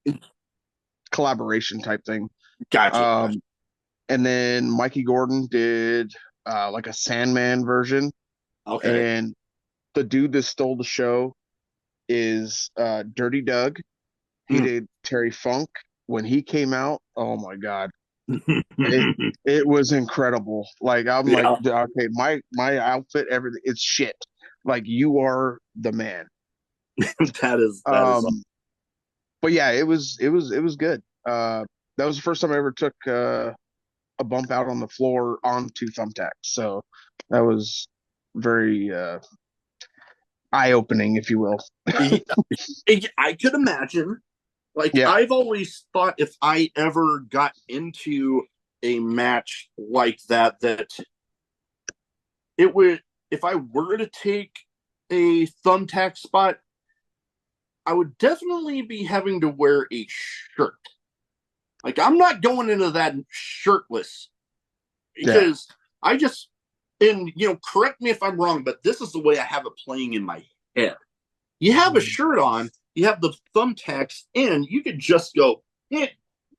collaboration type thing. Gotcha. And then Mikey Gordon did like a Sandman version. Okay. And the dude that stole the show is Dirty Doug. He did Terry Funk when he came out. Oh my god. It was incredible. Like I'm like, okay, my outfit, everything, it's shit. Like you are the man. that is awesome. But yeah, it was good. That was the first time I ever took a bump out on the floor onto thumbtacks. So that was very eye-opening, if you will. I could imagine. Like, I've always thought if I ever got into a match like that it would, if I were to take a thumbtack spot, I would definitely be having to wear a shirt. Like, I'm not going into that shirtless because I just, and, correct me if I'm wrong, but this is the way I have it playing in my head. You have a shirt on, you have the thumbtacks in, you could just go,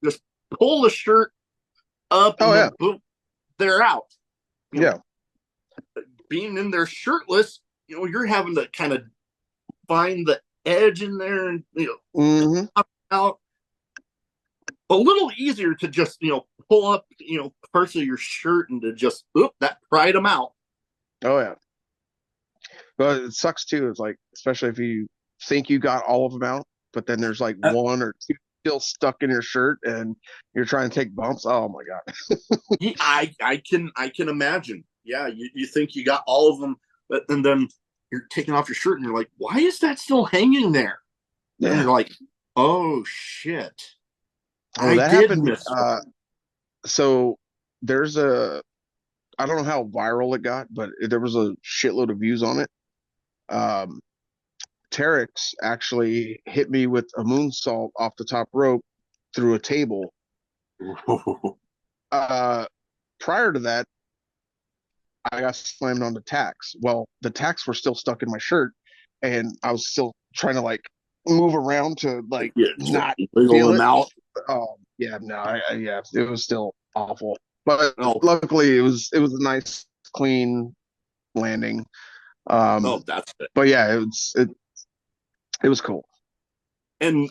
just pull the shirt up. Boom. they're out. You Yeah. know, being in there shirtless, you're having to kind of find the edge in there and Mm-hmm. out. A little easier to just pull up parts of your shirt and to just that pried them out. Oh yeah. But it sucks too. It's like, especially if you think you got all of them out, but then there's like one or two still stuck in your shirt, and you're trying to take bumps. Oh my god. Yeah, I can imagine. Yeah, you think you got all of them, but and then you're taking off your shirt and you're like, why is that still hanging there? And Yeah. you're like, oh shit, Oh, I that did happened. miss one. So there's I don't know how viral it got, but there was a shitload of views on it. Um, Terex actually hit me with a moonsault off the top rope through a table. Uh, Prior to that, I got slammed on the tacks. Well, the tacks were still stuck in my shirt, and I was still trying to like move around to like Yeah, to not wiggle feel them it. out. Oh yeah, no, yeah, it was still awful. But Oh, luckily, it was a nice, clean landing. oh, Um, that's it. but yeah, it was cool. And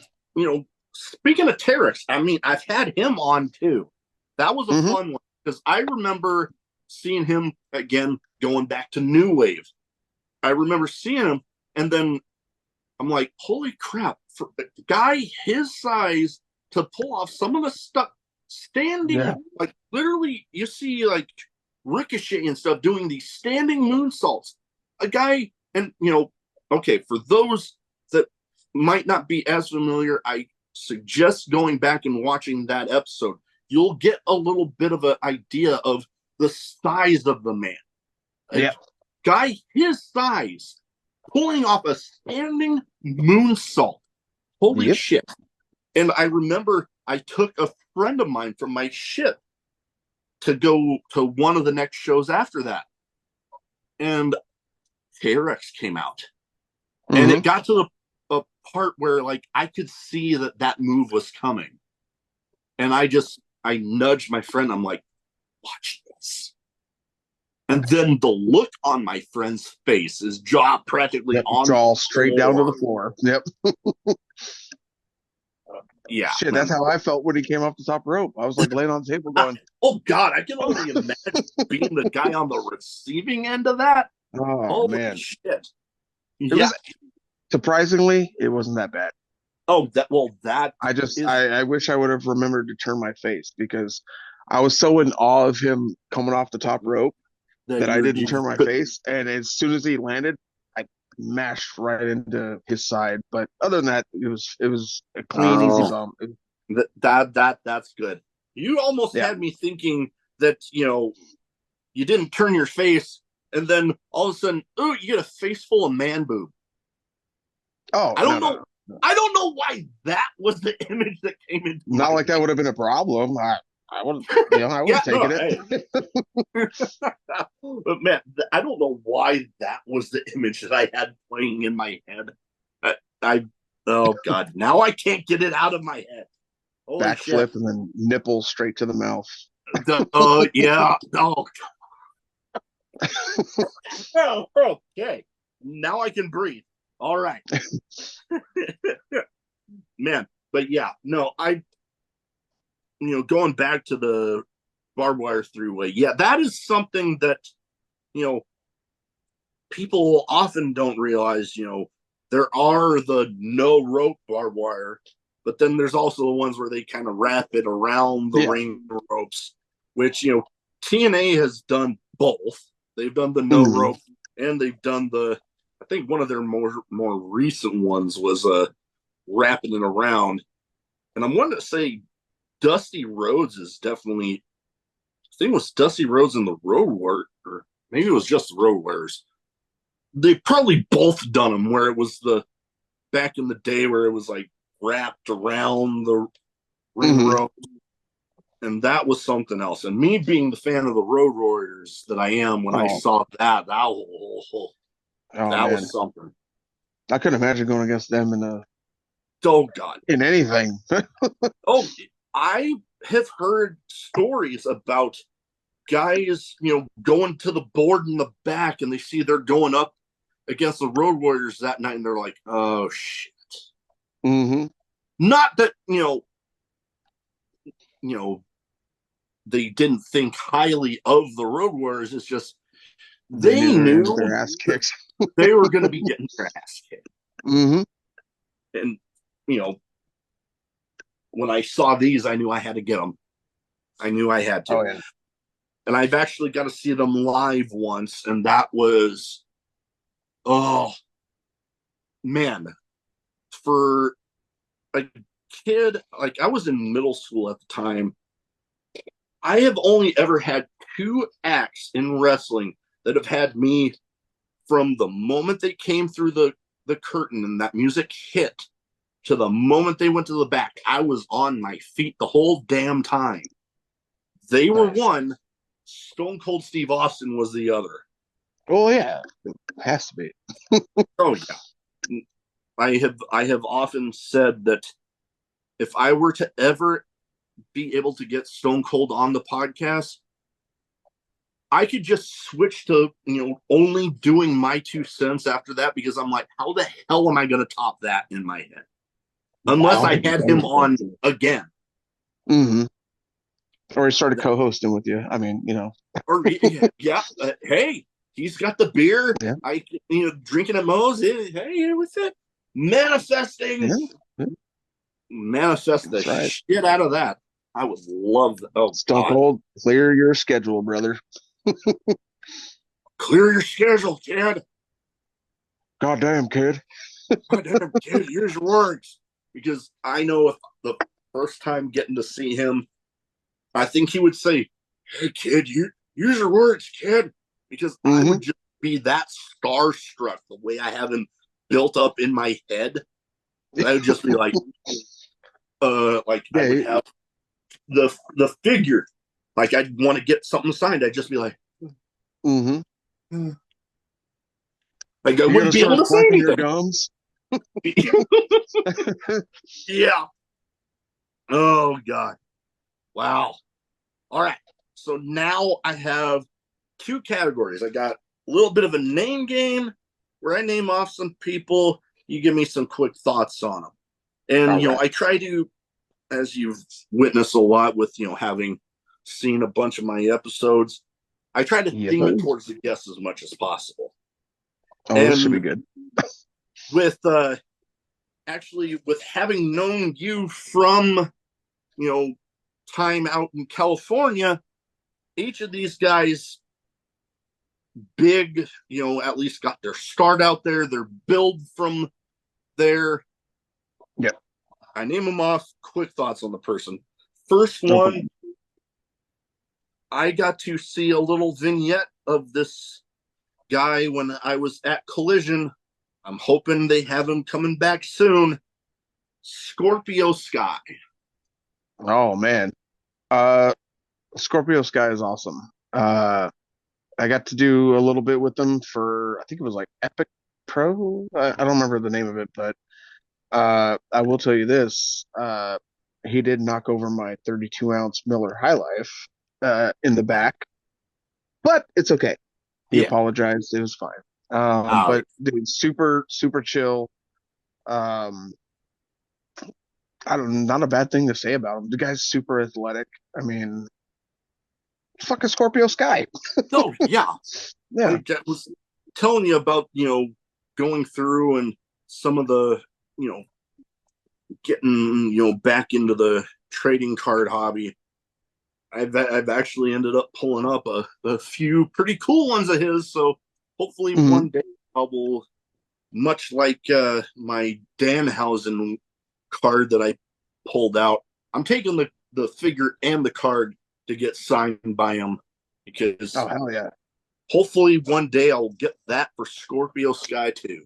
speaking of Terex, I mean, I've had him on too. That was a Hmm. fun one because I remember seeing him again going back to New Wave. I remember seeing him, and then I'm like, holy crap, for a guy his size to pull off some of the stuff Yeah. standing, like literally, you see like Ricochet and stuff doing these standing moonsaults. A guy, and okay, for those that might not be as familiar, I suggest going back and watching that episode. You'll get a little bit of an idea of the size of the man. A Yeah. guy his size pulling off a standing moonsault. Holy Yep. shit. And I remember I took a friend of mine from my ship to go to one of the next shows after that. And KRX came out. And Hmm. it got to a part where like I could see that move was coming. And I nudged my friend. I'm like, watch this. And then the look on my friend's face, his jaw practically Yep. It's on the all straight down to the floor. floor. Yep. Yeah. Shit, that's how I felt when he came off the top rope. I was like laying on the table going, Oh God, I can only imagine being the guy on the receiving end of that. oh Holy man. shit. It Yeah. was surprisingly, it wasn't that bad. Oh, that is I wish I would have remembered to turn my face because I was so in awe of him coming off the top rope that that I you didn't turn my could face. And as soon as he landed, I mashed right into his side. But other than that, it was a clean, easy bump. that's good. You almost Yeah. had me thinking that you didn't turn your face, and then all of a sudden, oh, you get a face full of man boob. Oh, I no, don't no, know. no, no. I don't know why that was the image that came into Not my like that would have been a problem. I would, I would yeah, have taken no, it. but man, I don't know why that was the image that I had playing in my head. I oh god, now I can't get it out of my head. Holy shit! Backflip and then nipple straight to the mouth. Yeah. Oh, oh, okay. Now I can breathe. All right, man. But yeah, no, going back to the barbed wire throughway. Yeah, that is something that you know people often don't realize. There are the no rope barbed wire, but then there's also the ones where they kind of wrap it around the Yeah. ring ropes, which TNA has done both. They've done the no Mhm. rope, and they've done the. I think one of their more recent ones was wrapping it around, and I'm wanting to say Dusty Rhodes is definitely. I think it was Dusty Rhodes and the Road Warriors, or maybe it was just the Road Warriors. They've probably both done them where it was the back in the day where it was like wrapped around the ring Mhm. rope, and that was something else. And me being the fan of the Road Warriors that I am, when I Oh, saw that oh that man, was something. I couldn't imagine going against them Oh God. in anything. Oh, I have heard stories about guys, going to the board in the back, and they see they're going up against the Road Warriors that night, and they're like, "Oh shit!" Mm-hmm. Not that they didn't think highly of the Road Warriors. It's just they knew their ass kicked. they were going to be getting their ass kicked. Mm-hmm. And when I saw these, I knew I had to get them. I knew I had to. Oh, yeah. And I've actually got to see them live once, and that was, oh man, for a kid, like I was in middle school at the time. I have only ever had 2 acts in wrestling that have had me from the moment they came through the curtain and that music hit to the moment they went to the back. I was on my feet the whole damn time. They were one. Stone Cold Steve Austin was the other. Oh yeah, it has to be. Oh yeah. I have often said that if I were to ever be able to get Stone Cold on the podcast, I could just switch to only doing my 2 cents after that, because I'm like, how the hell am I going to top that in my head? Unless I had him on again. Mm-hmm. Or he started co-hosting with you. I mean, Or yeah, hey, he's got the beer. Yeah. I drinking at Moe's. Hey, what's it? Manifesting. Yeah. Manifest the right. shit out of that. I would love that. Oh, Stone Cold, clear your schedule, brother. Clear your schedule, kid. Goddamn, kid. Goddamn, kid, use your words. Because I know if the first time getting to see him, I think he would say, "Hey, kid, use your words, kid." Because I would just be that starstruck the way I have him built up in my head. I would just be like, I would have the figure. Like I'd want to get something signed. I'd just be like, mm-hmm. Like I wouldn't be able to say anything. Your gums. Yeah. Oh God. Wow. All right. So now I have 2 categories. I got a little bit of a name game where I name off some people. You give me some quick thoughts on them. And, I try to, as you've witnessed a lot with, having seen a bunch of my episodes, I try to theme it towards the guests as much as possible. Oh, this should be good. With, actually, with having known you from, time out in California, each of these guys, big, at least got their start out there, their build from there. Yeah. I name them off. Quick thoughts on the person. First one, I got to see a little vignette of this guy when I was at Collision. I'm hoping they have him coming back soon. Scorpio Sky. Oh man. Scorpio Sky is awesome. I got to do a little bit with them for, I think it was like Epic Pro. I don't remember the name of it, but I will tell you this. He did knock over my 32-ounce Miller High Life in the back, but it's okay. He apologized. It was fine. But dude, super, super chill. Not a bad thing to say about him. The guy's super athletic. I mean, fucking Scorpio Sky. Oh, yeah. Yeah. Like I was telling you about, going through and some of the, getting, back into the trading card hobby. I've actually ended up pulling up a few pretty cool ones of his. So hopefully one day I will, much like my Danhausen card that I pulled out, I'm taking the figure and the card to get signed by him, because oh hell yeah, hopefully one day I'll get that for Scorpio Sky too.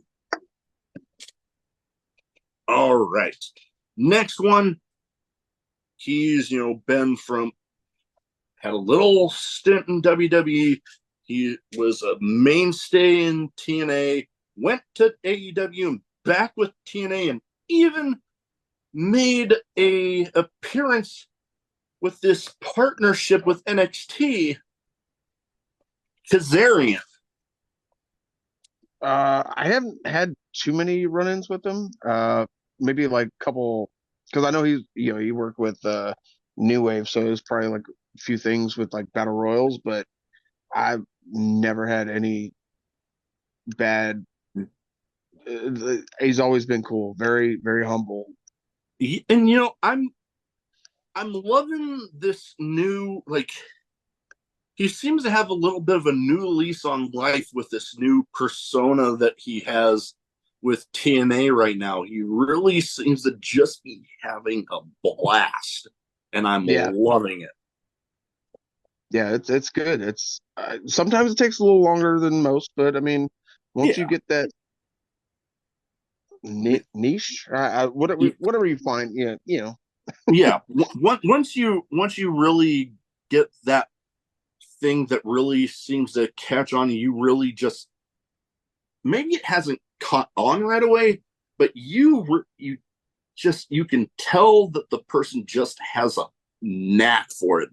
All right, next one. He's been had a little stint in WWE. He was a mainstay in TNA, went to AEW and back with TNA, and even made a appearance with this partnership with NXT. Kazarian. I haven't had too many run-ins with him. Maybe like a couple, because I know he worked with New Wave, so there's probably like a few things with like battle royals, but I've never had any bad. He's always been cool, very very humble. And I'm loving this new, like, he seems to have a little bit of a new lease on life with this new persona that he has with TNA right now. He really seems to just be having a blast, and I'm Yeah, loving it. yeah, it's good. It's sometimes it takes a little longer than most, but I mean, once you Yeah. get that niche, whatever you find, yeah, Yeah. Once you really get that thing that really seems to catch on, you really just, maybe it hasn't caught on right away, but you can tell that the person just has a knack for it.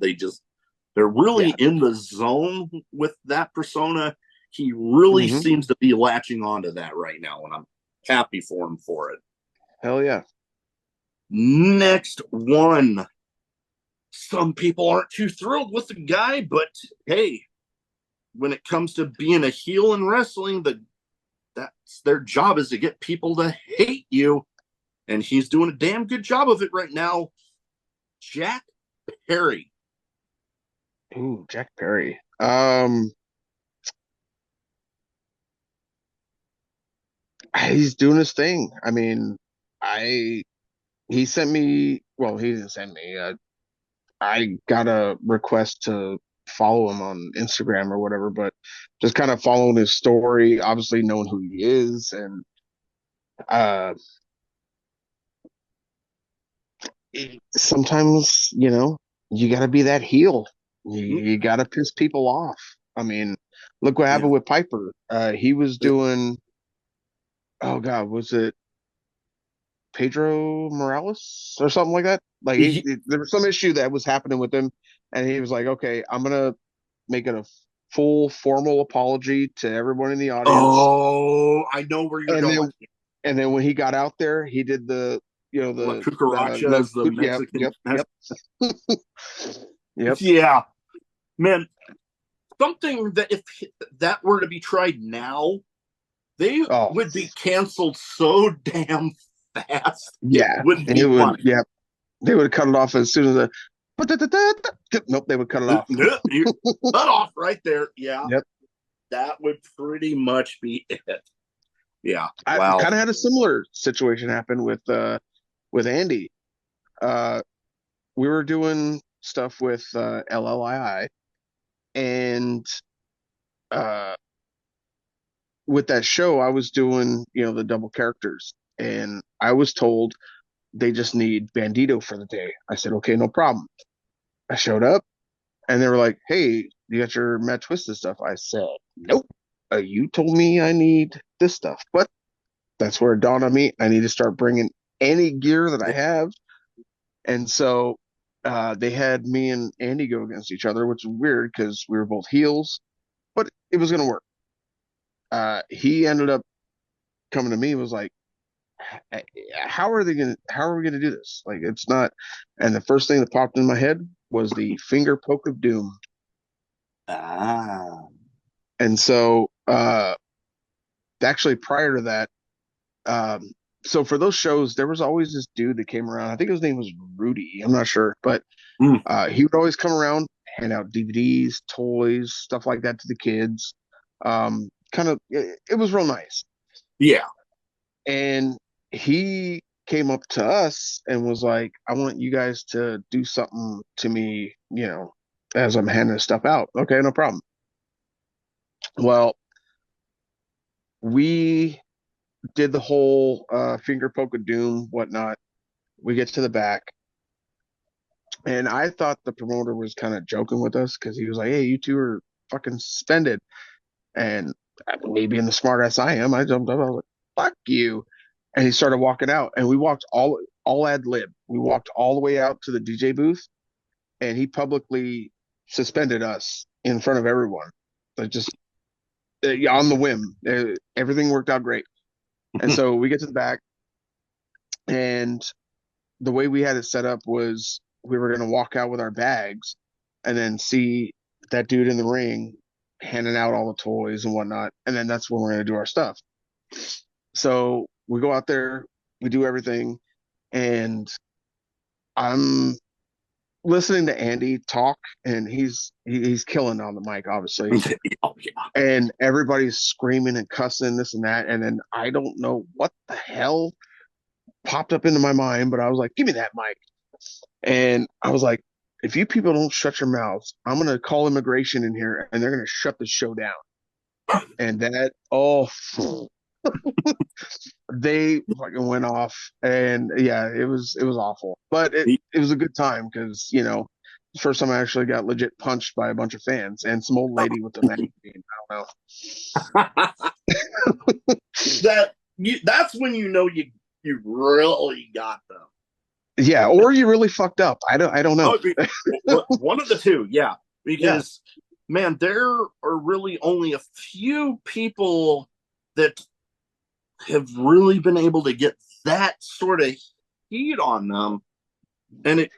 They're really yeah. in the zone with that persona. He really Hmm. seems to be latching onto that right now, and I'm happy for him for it. Hell yeah. Next one. Some people aren't too thrilled with the guy, but hey, when it comes to being a heel in wrestling, that's their job, is to get people to hate you. And he's doing a damn good job of it right now. Jack Perry. Ooh, Jack Perry. He's doing his thing. I mean, I he sent me. Well, he didn't send me. I got a request to follow him on Instagram or whatever, but just kind of following his story, obviously knowing who he is, and uh, sometimes you got to be that heel. You got to piss people off. I mean, look what Yeah. happened with Piper. He was doing. Oh God, was it Pedro Morales or something like that? Like there was some issue that was happening with him, and he was like, "Okay, I'm gonna make it a full formal apology to everyone in the audience." Oh, I know where you're And going. then when he got out there, he did the La the Cucaracha is the yep Mexican. yep. Yeah, man. Something that, if that were to be tried now, they Oh would be canceled so damn fast. It yeah, wouldn't and it be would funny. yeah they would cut it off as soon as nope, they would cut it off. You cut off right there. Yeah, Yep. that would pretty much be it. Yeah. I Wow. kind of had a similar situation happen with Andy. Uh, we were doing stuff with LLII, and uh, with that show, I was doing the double characters, and I was told they just need Bandito for the day. I said, okay, no problem. I showed up, and they were like, hey, you got your Matt Twisted stuff? I said, nope. You told me I need this stuff, but that's where it dawned on me. I need to start bringing any gear that I have. And so they had me and Andy go against each other, which was weird because we were both heels, but it was going to work. He ended up coming to me and was like, how are we going to do this? Like, it's not. And the first thing that popped in my head was the finger poke of doom. Ah. And so, actually prior to that, um, so for those shows, there was always this dude that came around. I think his name was Rudy. I'm not sure, but Mm. he would always come around, hand out DVDs, toys, stuff like that to the kids. Kind of, it was real nice. Yeah. And he came up to us and was like, I want you guys to do something to me, as I'm handing stuff out. Okay, no problem. Well, we did the whole finger poke of doom, whatnot. We get to the back, and I thought the promoter was kind of joking with us because he was like, hey, you two are fucking suspended. And me being the smart ass I am, I jumped up. I was like, fuck you. And he started walking out, and we walked all ad lib. We walked all the way out to the DJ booth, and he publicly suspended us in front of everyone. just on the whim. Everything worked out great. And so we get to the back, and the way we had it set up was we were going to walk out with our bags and then see that dude in the ring handing out all the toys and whatnot. And then that's when we're going to do our stuff. So we go out there, we do everything, and I'm listening to Andy talk, and he's killing on the mic, obviously. Oh yeah. And everybody's screaming and cussing this and that. And then I don't know what the hell popped up into my mind, but I was like, give me that mic. And I was like, if you people don't shut your mouths, I'm going to call immigration in here and they're going to shut the show down. And that, they fucking went off. And yeah, it was awful. But it was a good time because, first time I actually got legit punched by a bunch of fans and some old lady with a magazine. I don't know. That's when you really got them. Yeah, or you really fucked up. I don't know. One of the two, yeah. Because man, there are really only a few people that have really been able to get that sort of heat on them. And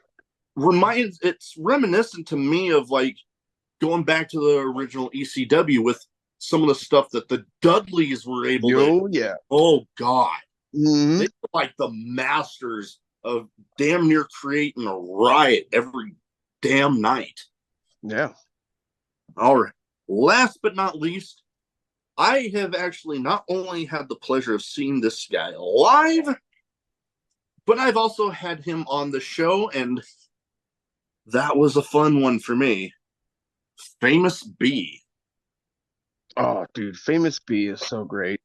it's reminiscent to me of like going back to the original ECW with some of the stuff that the Dudleys were able to. Yeah. Oh God. Mm-hmm. They were like the masters of damn near creating a riot every damn night. Yeah. All right. Last but not least, I have actually not only had the pleasure of seeing this guy live, but I've also had him on the show, and that was a fun one for me. Famous B. Oh, dude, Famous B is so great.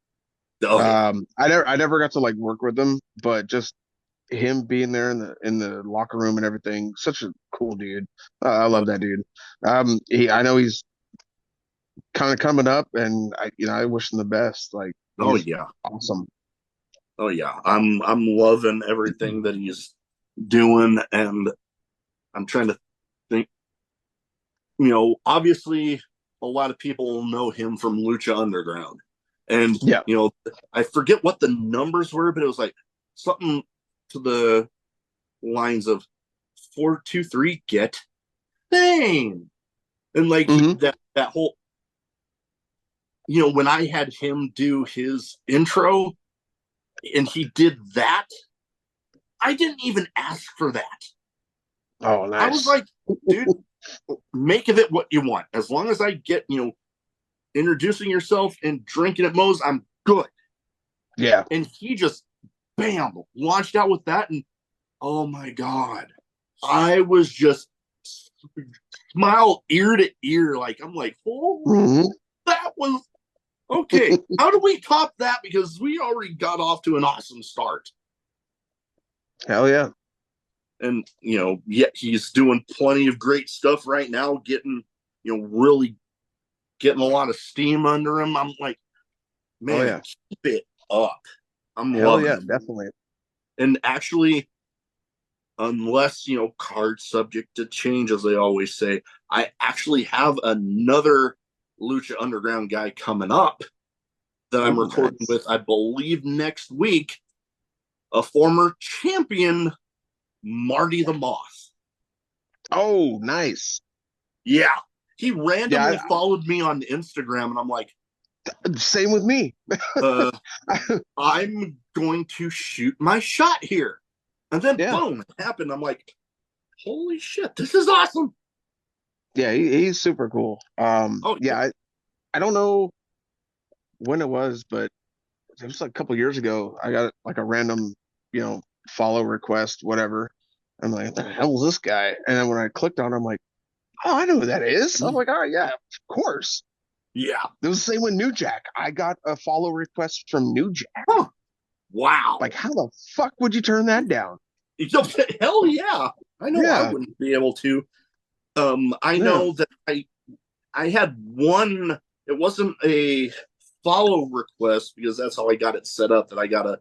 Oh, I never got to like work with him, but just him being there in the locker room and everything, such a cool dude. I love that dude. I know he's kind of coming up, and I wish him the best. Like, yeah, awesome. Oh yeah, I'm loving everything that he's doing, and I'm trying to think. Obviously, a lot of people know him from Lucha Underground, and yeah, I forget what the numbers were, but it was like something to the lines of 423 get thing, and like that whole. When I had him do his intro and he did that, I didn't even ask for that. Oh, nice. I was like, dude, make of it what you want. As long as I get, introducing yourself and drinking at Moe's, I'm good. Yeah. And he just, bam, launched out with that. And oh my God, I was just smile ear to ear. Like, I'm like, oh, that was okay. How do we top that? Because we already got off to an awesome start. Hell yeah. And, he's doing plenty of great stuff right now, getting, really getting a lot of steam under him. I'm like, man, keep it up. I'm loving it. Definitely. And actually, unless, card subject to change, as they always say, I actually have another Lucha Underground guy coming up that I'm recording with, I believe, next week, a former champion, Marty the Moth. Oh, nice. Yeah. He randomly followed me on Instagram, and I'm like, same with me. I'm going to shoot my shot here. And then boom, it happened. I'm like, holy shit, this is awesome. Yeah, he's super cool. I don't know when it was, but it was like a couple years ago. I got like a random, follow request, whatever. I'm like, what the hell is this guy? And then when I clicked on it, I'm like, oh, I know who that is. I'm like, oh yeah, of course. Yeah. It was the same with New Jack. I got a follow request from New Jack. Huh. Wow. Like, how the fuck would you turn that down? Hell yeah. I know I wouldn't be able to. I know that I had one, it wasn't a follow request because that's how I got it set up, that I gotta,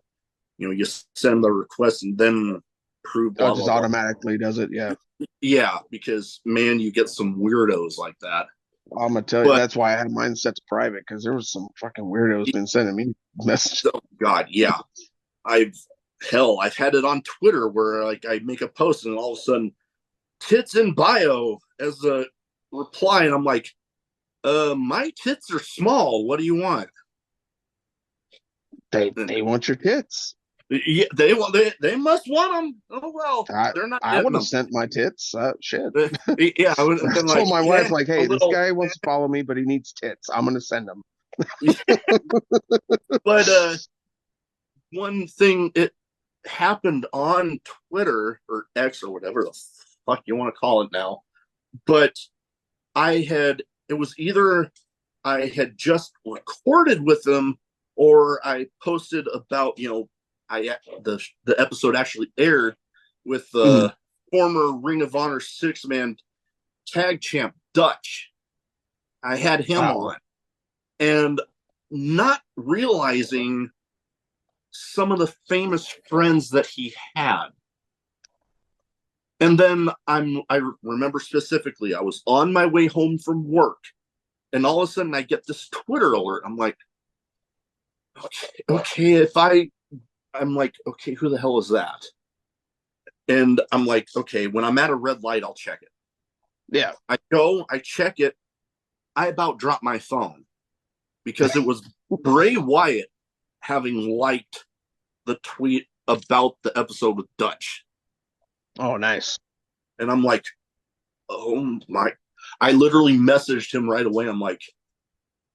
you send the request and then prove it just automatically does it, yeah. Yeah, because man, you get some weirdos like that. I'm gonna tell you. But That's why I had mine set to private because there was some fucking weirdos been sending me messages. oh God, yeah. I've I've had it on Twitter where like I make a post and all of a sudden tits in bio as a reply, and I'm like, my tits are small. What do you want? They want your tits. Yeah, they must want them. Oh well, they're not I getting would have them. sent my tits. Shit. Yeah, I would have I been told like, my yeah, wife, like, a hey, this little. guy wants to follow me, but he needs tits. I'm gonna send him. But one thing, it happened on Twitter or X or whatever the fuck you want to call it now. But it was either I had just recorded with them or I posted about, the episode actually aired with the former Ring of Honor 6-man tag champ Dutch. I had him on, and not realizing some of the famous friends that he had. And then I remember specifically, I was on my way home from work, and all of a sudden I get this Twitter alert. I'm like, okay, I'm like, okay, who the hell is that? And I'm like, okay, when I'm at a red light, I'll check it. Yeah. I go, I check it. I about dropped my phone because it was Bray Wyatt having liked the tweet about the episode with Dutch. Oh, nice. And I'm like, oh my. I literally messaged him right away. I'm like,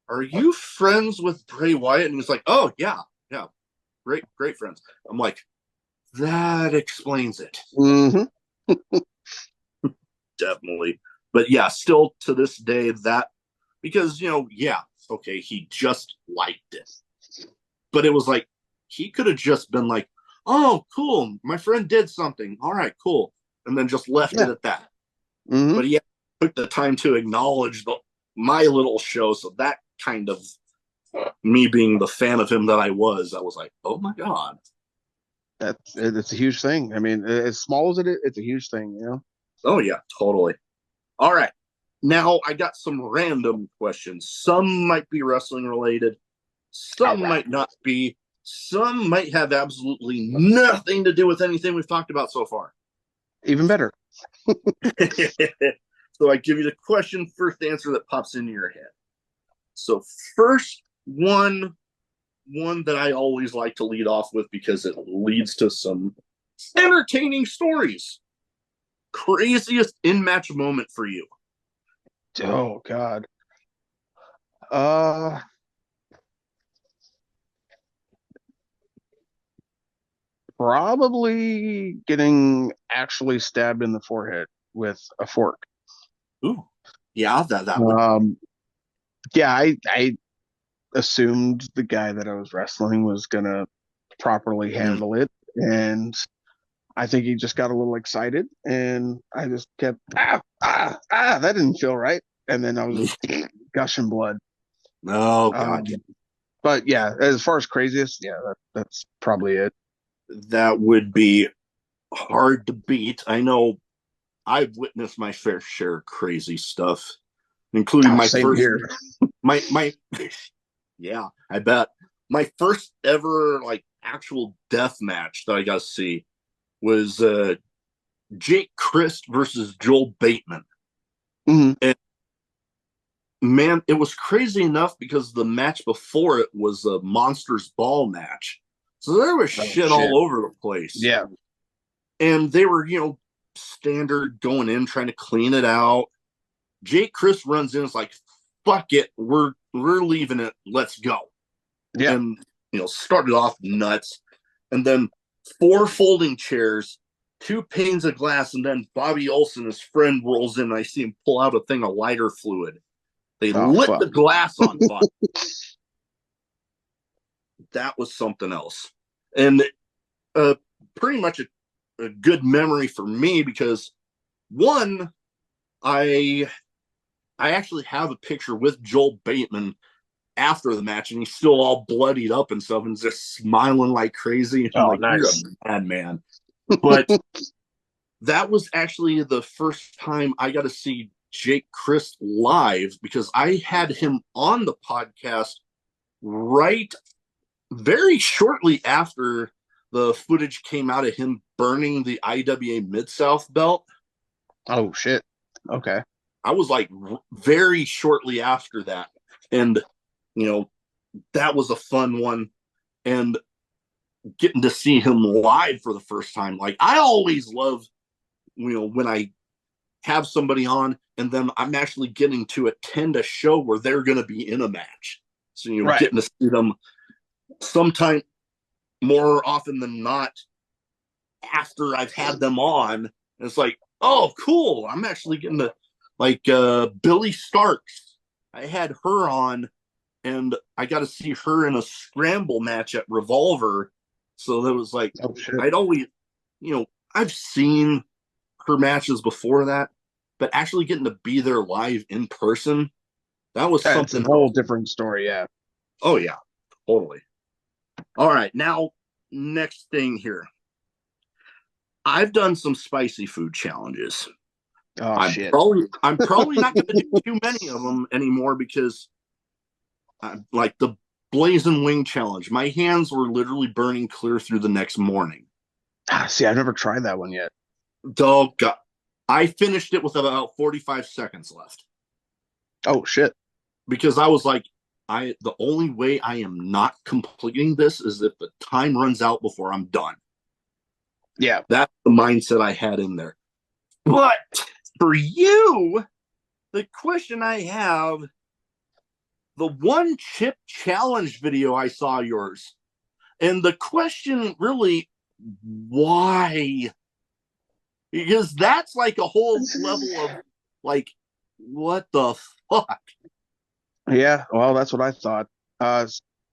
are you friends with Bray Wyatt? And he's like, oh, yeah. Great friends. I'm like, that explains it. Mm-hmm. Definitely. But yeah, still to this day, that, because, okay, he just liked it. But it was like, he could have just been like, oh, cool, my friend did something. All right, cool. And then just left it at that. Mm-hmm. But he took the time to acknowledge my little show. So that kind of, me being the fan of him that I was like, oh my God. It's a huge thing. I mean, as small as it's a huge thing, Oh yeah, totally. All right. Now I got some random questions. Some might be wrestling related. Some might not be. Some might have absolutely nothing to do with anything we've talked about so far. Even better. So I give you the question, first answer that pops into your head. So first one that I always like to lead off with because it leads to some entertaining stories. Craziest in-match moment for you? Oh God. Probably getting actually stabbed in the forehead with a fork. Ooh, yeah, that would. Yeah, I assumed the guy that I was wrestling was gonna properly handle it, and I think he just got a little excited, and I just kept that didn't feel right, and then I was gushing blood. Oh God, yeah. But yeah, as far as craziest, yeah, that's probably it. That would be hard to beat. I know I've witnessed my fair share of crazy stuff, including my same first here. my yeah, I bet. My first ever like actual death match that I got to see was Jake Christ versus Joel Bateman. Mm-hmm. And man, it was crazy enough because the match before it was a Monsters Ball match. So there was shit all over the place. Yeah. And they were, standard going in, trying to clean it out. Jake Christ runs in, it's like, fuck it, we're leaving it, let's go. Yeah. And, started off nuts. And then 4 folding chairs, 2 panes of glass, and then Bobby Olson, his friend, rolls in, and I see him pull out a thing of lighter fluid. They lit the glass on fire. That was something else. And pretty much a good memory for me because, one, I actually have a picture with Joel Bateman after the match, and he's still all bloodied up and stuff and just smiling like crazy. And I'm like, nice. You're a bad man. But that was actually the first time I got to see Jake Christ live because I had him on the podcast right very shortly after the footage came out of him burning the IWA Mid-South belt. Oh, shit. Okay. I was like very shortly after that. And, that was a fun one. And getting to see him live for the first time. Like, I always love, when I have somebody on and then I'm actually getting to attend a show where they're going to be in a match. So, Right. getting to see them sometime more often than not after I've had them on. And it's like, oh, cool. I'm actually getting to, like, Billy Starks. I had her on and I got to see her in a scramble match at Revolver. So that was like, oh, shit. I'd always, I've seen her matches before that, but actually getting to be there live in person, that was something. It's a whole different story, yeah. Oh, yeah, totally. All right, now, next thing here. I've done some spicy food challenges. Oh, shit. I'm probably not going to do too many of them anymore because like the Blazing Wing Challenge, my hands were literally burning clear through the next morning. See, I've never tried that one yet. Oh, God. I finished it with about 45 seconds left. Oh, shit. Because I was like, the only way I am not completing this is if the time runs out before I'm done. Yeah. That's the mindset I had in there. But for you, the question I have, the one chip challenge video I saw yours, and the question really, why? Because that's like a whole level of like, what the fuck? Yeah, well, that's what I thought.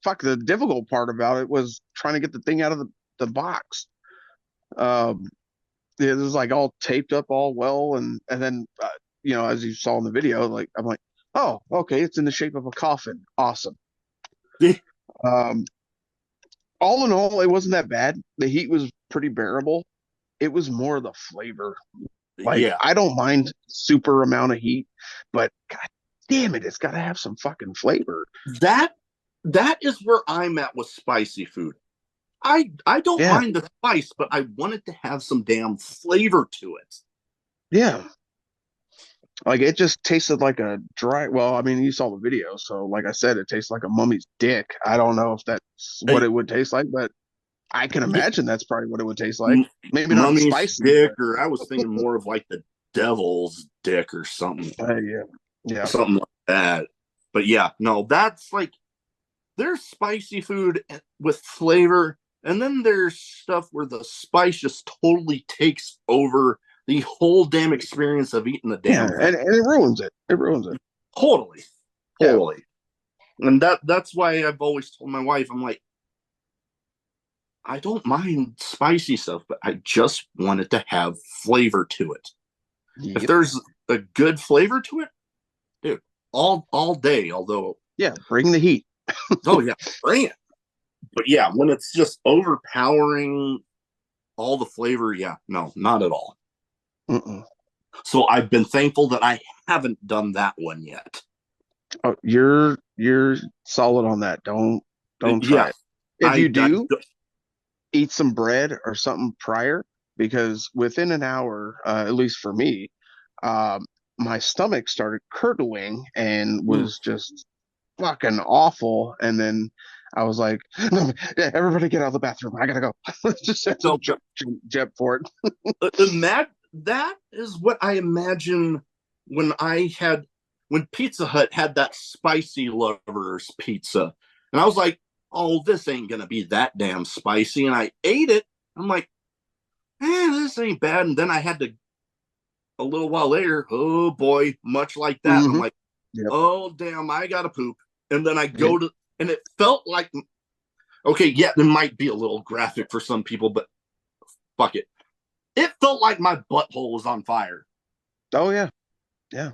Fuck, the difficult part about it was trying to get the thing out of the box. It was like all taped up all well, and then as you saw in the video, like I'm like, oh, okay, it's in the shape of a coffin. Awesome. All in all, it wasn't that bad. The heat was pretty bearable. It was more the flavor. Like, Yeah. I don't mind super amount of heat, but god damn it, it's got to have some fucking flavor. That is where I'm at with spicy food. I don't mind the spice, but I want it to have some damn flavor to it. Yeah. Like, it just tasted like a dry, well, I mean, you saw the video, so like I said, it tastes like a mummy's dick. I don't know if that's what it would taste like, but I can imagine that's probably what it would taste like. Maybe not mummy's spicy, dick, or I was thinking more of like the devil's dick or something. Yeah, something like that. But yeah, no, that's like, there's spicy food with flavor, and then there's stuff where the spice just totally takes over the whole damn experience of eating the damn thing. And it ruins it. It ruins it. Totally. And that's why I've always told my wife, I'm like, I don't mind spicy stuff, but I just want it to have flavor to it. Yep. If there's a good flavor to it, dude, all day. Although, yeah, bring the heat. Oh yeah, bring it. But yeah, when it's just overpowering all the flavor, yeah, no, not at all. So I've been thankful that I haven't done that one yet. Oh, you're solid on that. Don't try it. If you do, eat some bread or something prior, because within an hour, at least for me, my stomach started curdling and was just fucking awful. And then I was like, no, everybody get out of the bathroom. I gotta go. Just have to jump for it. That is what I imagine when Pizza Hut had that spicy lovers pizza. And I was like, oh, this ain't gonna be that damn spicy. And I ate it. I'm like, this ain't bad. And then I had to, a little while later, oh boy, much like that. I'm like, oh damn, I gotta poop. And then I go to, and it felt like, okay, yeah, it might be a little graphic for some people, but fuck it. It felt like my butthole was on fire. Oh yeah. Yeah.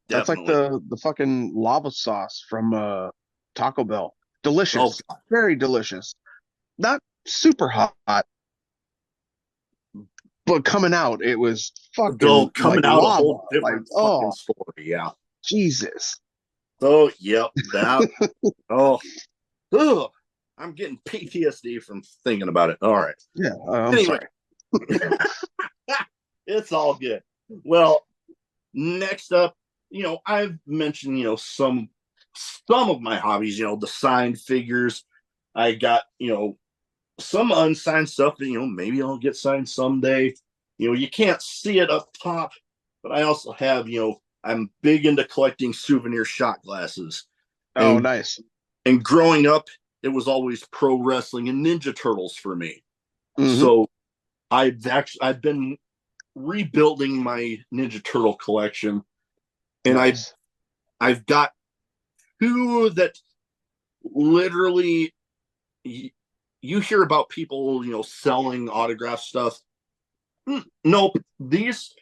That's like the fucking lava sauce from Taco Bell. Delicious. Oh, very delicious. Not super hot. but coming out, it was Though fucking like coming out a lava. whole Like, different fucking oh, story. Yeah. Jesus. Oh, yep. That. Oh, ugh. I'm getting PTSD from thinking about it. All right. Yeah, I'm Anyway, sorry. it's all good. Well, next up, I've mentioned, some of my hobbies, the signed figures. I got, some unsigned stuff that, maybe I'll get signed someday. You can't see it up top, but I also have, I'm big into collecting souvenir shot glasses. Oh, And nice. and growing up, it was always pro wrestling and Ninja Turtles for me. Hmm. So I've been rebuilding my Ninja Turtle collection, and Nice. I've got two that literally you hear about people, selling autograph stuff. Nope, these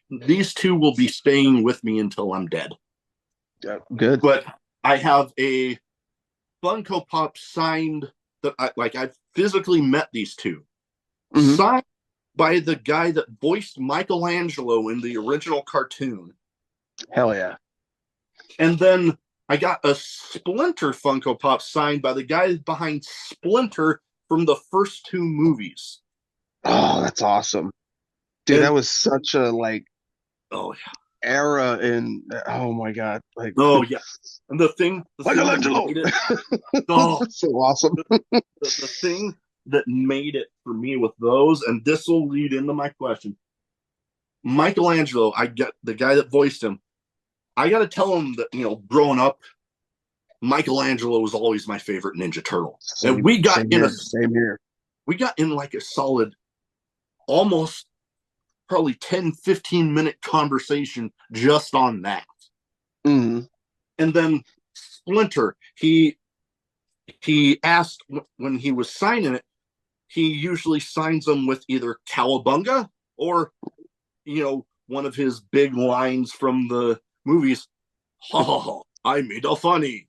two will be staying with me until I'm dead. Yeah, good. But I have a Funko Pop signed that I've physically met these two, Hmm. signed by the guy that voiced Michelangelo in the original cartoon. Hell yeah. And then I got a Splinter Funko Pop signed by the guy behind Splinter from the first two movies. Oh, that's awesome. Dude, that And was such a like oh yeah, era in oh my God. Like oh yeah. And the thing that Michelangelo. made it, oh, So awesome. the thing that made it for me with those, and this will lead into my question. Michelangelo, I get the guy that voiced him. I got to tell him that, growing up, Michelangelo was always my favorite Ninja Turtle. And Same here. Same here. we got in like a solid, almost probably 10-15 minute conversation just on that. Hmm. And then Splinter, he asked when he was signing it, he usually signs them with either Cowabunga or, one of his big lines from the movies. Oh, I made a funny.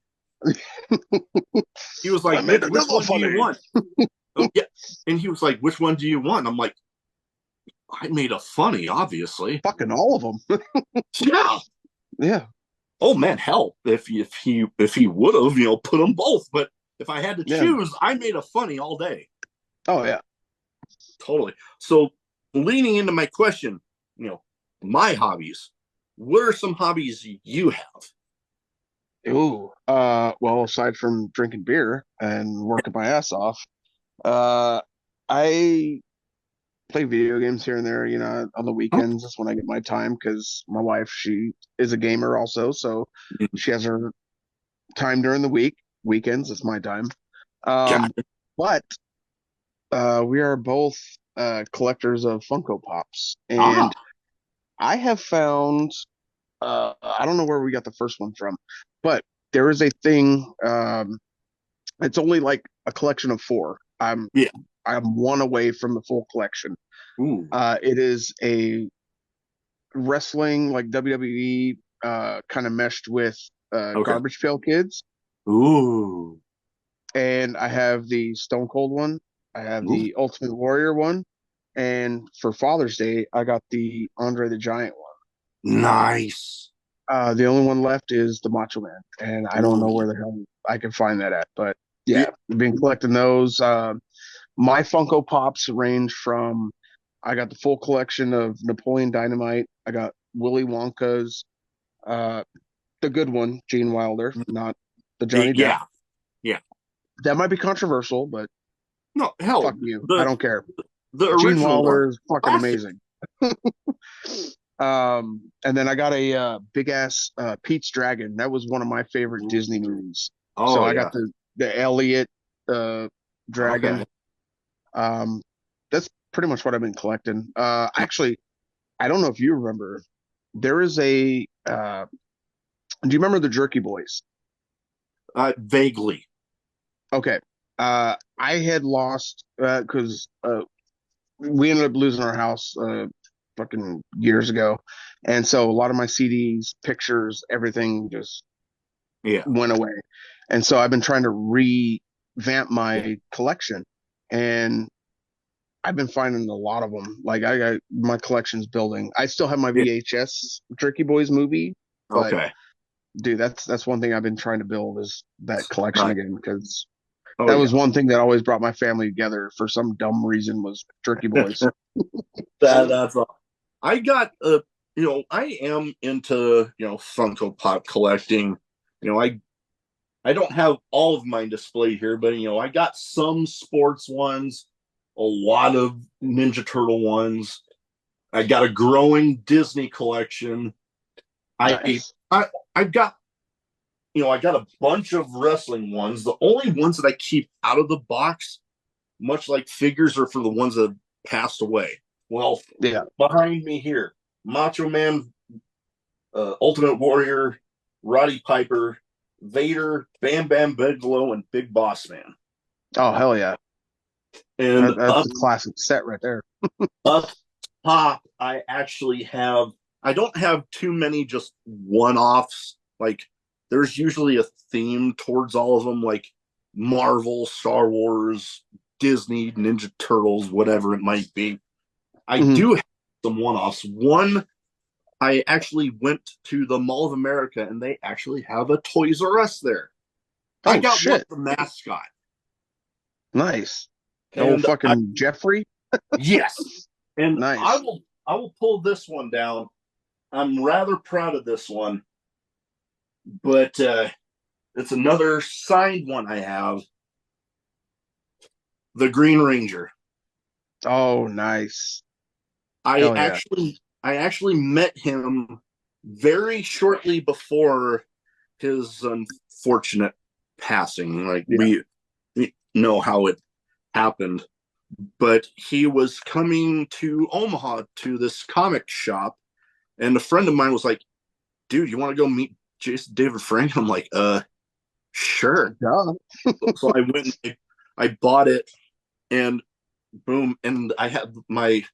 He was I like, made which another one do you funny. want? Oh, yeah. And he was like, which one do you want? I'm like, I made a funny, obviously. Fucking all of them. Yeah. Yeah. Oh man, hell, if he would have, put them both. But if I had to Yeah. choose, I made a funny all day. Oh yeah. Totally. So leaning into my question, my hobbies. What are some hobbies you have? Ooh. Well, aside from drinking beer and working my ass off, I play video games here and there, on the Oh, weekends. That's when I get my time because my wife, she is a gamer also, so she has her time during the week. Weekends, it's my time. God. But we are both collectors of Funko Pops, Ah, and I have found I don't know where we got the first one from, but there is a thing. It's only like a collection of four. yeah. I'm one away from the full collection. Ooh. It is a wrestling like WWE kind of meshed with Okay. Garbage Pail Kids, Ooh. and I have the Stone Cold one. I have Ooh. the Ultimate Warrior one, and for Father's Day, I got the Andre the Giant one. Nice. The only one left is the Macho Man, and I don't Ooh. know where the hell I can find that at. But Yeah. yeah, I've been collecting those. My Funko Pops range from I got the full collection of Napoleon Dynamite. I got Willy Wonka's, uh, the good one, Gene Wilder, not the Johnny Depp. Yeah. Yeah. That might be controversial, but No, hell, fuck you. I the don't care. the Gene original one. Wilder is fucking Classic. amazing. And then I got a big ass Pete's Dragon. That was one of my favorite Disney movies. So Oh I yeah. got the Elliot Okay. dragon. Um, that's pretty much what I've been collecting. Actually, I don't know if you remember. There is a. Do you remember the Jerky Boys? Vaguely. Okay. I had lost because we ended up losing our house fucking years ago, and so a lot of my CDs, pictures, everything just Yeah. went away. And so I've been trying to revamp my collection, and I've been finding a lot of them. Like I got my collection's building. I still have my Yeah. VHS Jerky Boys movie, but Okay. dude, that's one thing I've been trying to build is that collection Nice. again because Oh that was yeah. one thing that always brought my family together for some dumb reason was Jerky Boys. That's all. I got I am into Funko Pop collecting. I don't have all of mine displayed here, but I got some sports ones, a lot of Ninja Turtle ones. I got a growing Disney collection. I Nice. I I've got I got a bunch of wrestling ones. The only ones that I keep out of the box, much like figures, are for the ones that have passed away. Well, Yeah. behind me here, Macho Man, Ultimate Warrior, Roddy Piper, Vader, Bam Bam Bigelow, and Big Boss Man. Oh hell yeah. And That's a classic set right there. up top, I don't have too many just one offs. Like, there's usually a theme towards all of them, like Marvel, Star Wars, Disney, Ninja Turtles, whatever it might be. I Mhm. do have some one offs. One, I actually went to the Mall of America and they actually have a Toys R Us there. I Oh got one shit. of the mascot. Nice. The old And fucking Jeffrey. yes. And Nice. I will pull this one down. I'm rather proud of this one, but it's another signed one I have. The Green Ranger. Oh nice. I Hell yeah. actually I actually met him very shortly before his unfortunate passing. Like Yeah. we know how it happened, but he was coming to Omaha to this comic shop, and a friend of mine was like, "Dude, you want to go meet Jason David Frank?" I'm like, sure." Duh. So I went and I bought it, and boom, and I had my.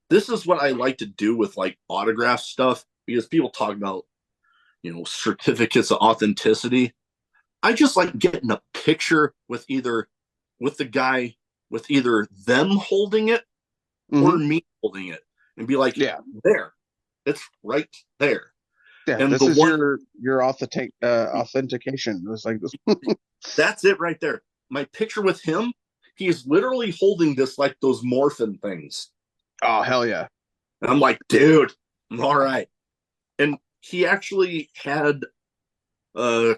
This is what I like to do with like autograph stuff because people talk about certificates of authenticity. I just like getting a picture with the guy with either them holding it or Hmm. me holding it and be like, Yeah. there, it's right there. Yeah. And This the is one your authentication. It's like this. that's it right there. My picture with him, he's literally holding this like those morphin things. Oh hell yeah. And I'm like, dude, all right. And he actually had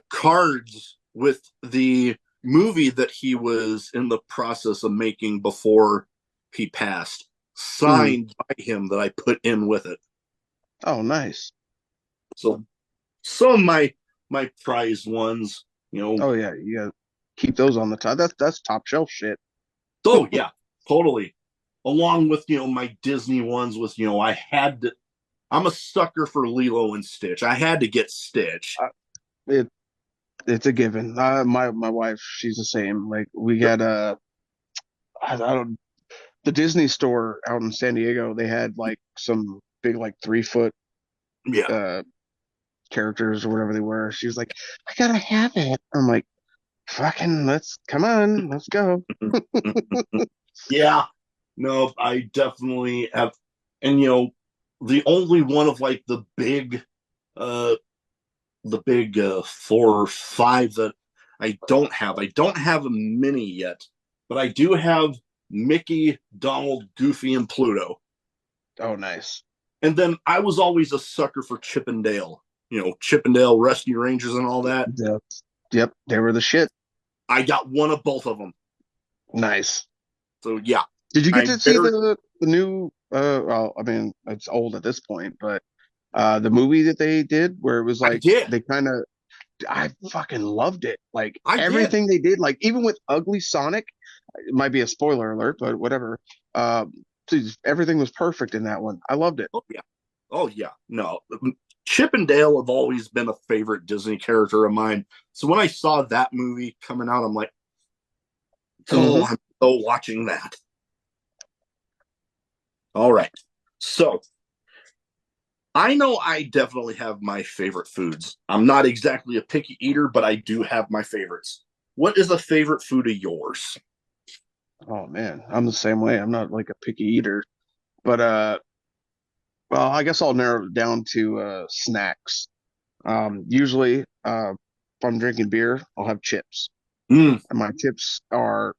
cards with the movie that he was in the process of making before he passed, Mhm. signed by him that I put in with it. Oh nice. So some of my prized ones, Oh yeah. You gotta keep those on the top. That's top shelf shit. oh yeah, totally. Along with my Disney ones with I had to. I'm a sucker for Lilo and Stitch. I had to get Stitch. It it's a given. My wife, she's the same. Like we Yep. had I don't the Disney store out in San Diego. They had like some big like 3 foot Yeah. uh characters or whatever they were. She was like, I gotta have it. I'm like, fucking let's come on, let's go. Yeah. No, I definitely have. And the only one of like uh the big 4 or 5 that I don't have a mini yet, but I do have Mickey, Donald, Goofy, and Pluto. Oh nice. And then I was always a sucker for Chippendale, Chippendale Rescue Rangers and all that. Yep. Yep, they were the shit. I got one of both of them. Nice. So yeah, Did you get I'm to see very. the new well, I mean, it's old at this point, but the movie that they did where it was I like did. they kind of I fucking loved it. Like I did. everything they did, like even with ugly Sonic, it might be a spoiler alert, but whatever. Please, everything was perfect in that one. I loved it. Oh yeah. Oh yeah. No, Chip and Dale have always been a favorite Disney character of mine. So when I saw that movie coming out, I'm like, oh, Hmm. I'm so watching that. All right. So I know I definitely have my favorite foods. I'm not exactly a picky eater, but I do have my favorites. What is a favorite food of yours? Oh man, I'm the same way. I'm not like a picky eater, but well, I guess I'll narrow it down to snacks. Usually, if I'm drinking beer, I'll have chips, Mm, and my chips are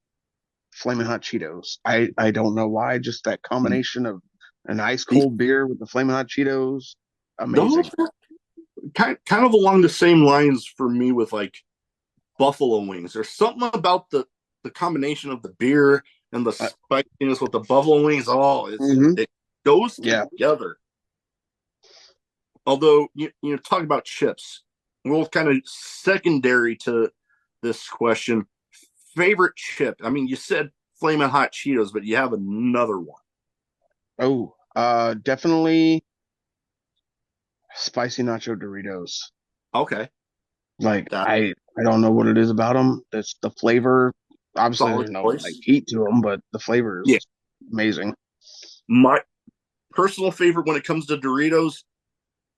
Flaming Hot Cheetos. I don't know why, just that combination of an ice cold beer with the Flaming Hot Cheetos, those amazing. are kind of along the same lines for me with like buffalo wings. There's something about the combination of the beer and the Uh, spiciness with the buffalo wings. Oh, hmm it goes Yeah. together. Although you talk about chips, well, kind of secondary to this question, favorite chip. I mean, you said Flamin' Hot Cheetos, but you have another one. Oh, definitely spicy nacho Doritos. Okay, Like that's I don't know what it is about them. That's the flavor. a Obviously, solid there's no like choice. heat to them, but the flavor Yeah, is amazing. my personal favorite when it comes to Doritos,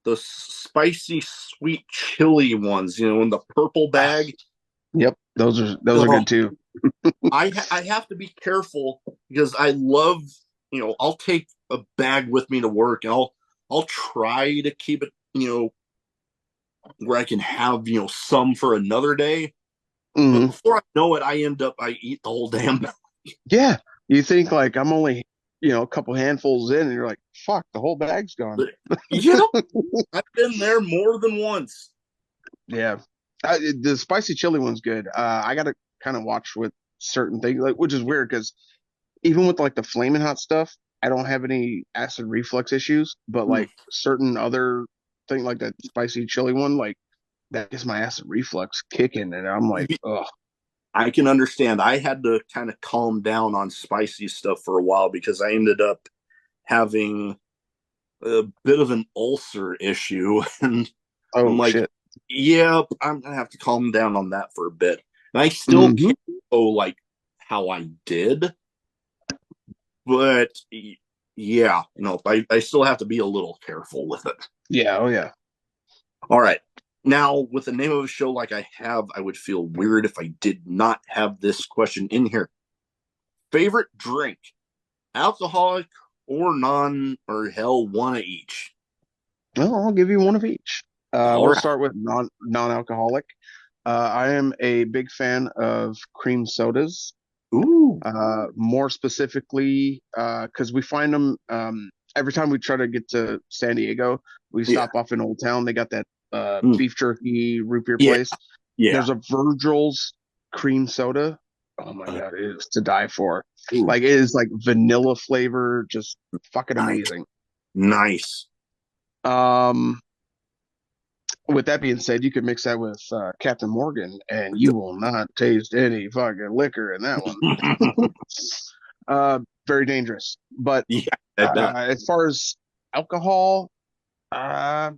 the spicy sweet chili ones. In the purple bag. Yep, those are Oh, good too. I have to be careful because I love. I'll take a bag with me to work, and I'll try to keep it. Where I can have some for another day. But Hmm before I know it, I eat the whole damn. Yeah, you think like I'm only a couple handfuls in, and you're like, fuck, the whole bag's gone. Yeah, I've been there more than once. Yeah, the spicy chili one's good. I gotta kind of watch with certain things, like which is weird because even with like the flaming hot stuff, I don't have any acid reflux issues, but Mm. like certain other thing like that spicy chili one, like that gets my acid reflux kicking, and I'm like, oh, I can understand. I had to kind of calm down on spicy stuff for a while because I ended up having a bit of an ulcer issue, and I'm oh like, shit. yep, I'm gonna have to calm down on that for a bit. And I still Hmm can't go like how I did, but yeah, no, I still have to be a little careful with it. Yeah, oh yeah. All right. Now, with the name of a show like I have, I would feel weird if I did not have this question in here. Favorite drink, alcoholic or non, or hell, one of each. Well, I'll give you one of each. All We'll right. start with non-alcoholic. I am a big fan of cream sodas. Ooh. More specifically, because we find them every time we try to get to San Diego, we Yeah. stop off in Old Town. They got that Mm. beef jerky root beer Yeah. place. Yeah. There's a Virgil's cream soda. Oh my Uh, God, it is to die for. ooh. Like it is like vanilla flavor, just fucking Nice. amazing. Nice. Um, with that being said, you could mix that with Captain Morgan, and you will not taste any fucking liquor in that one. Very dangerous. But Yeah, I bet. as far as alcohol, uh,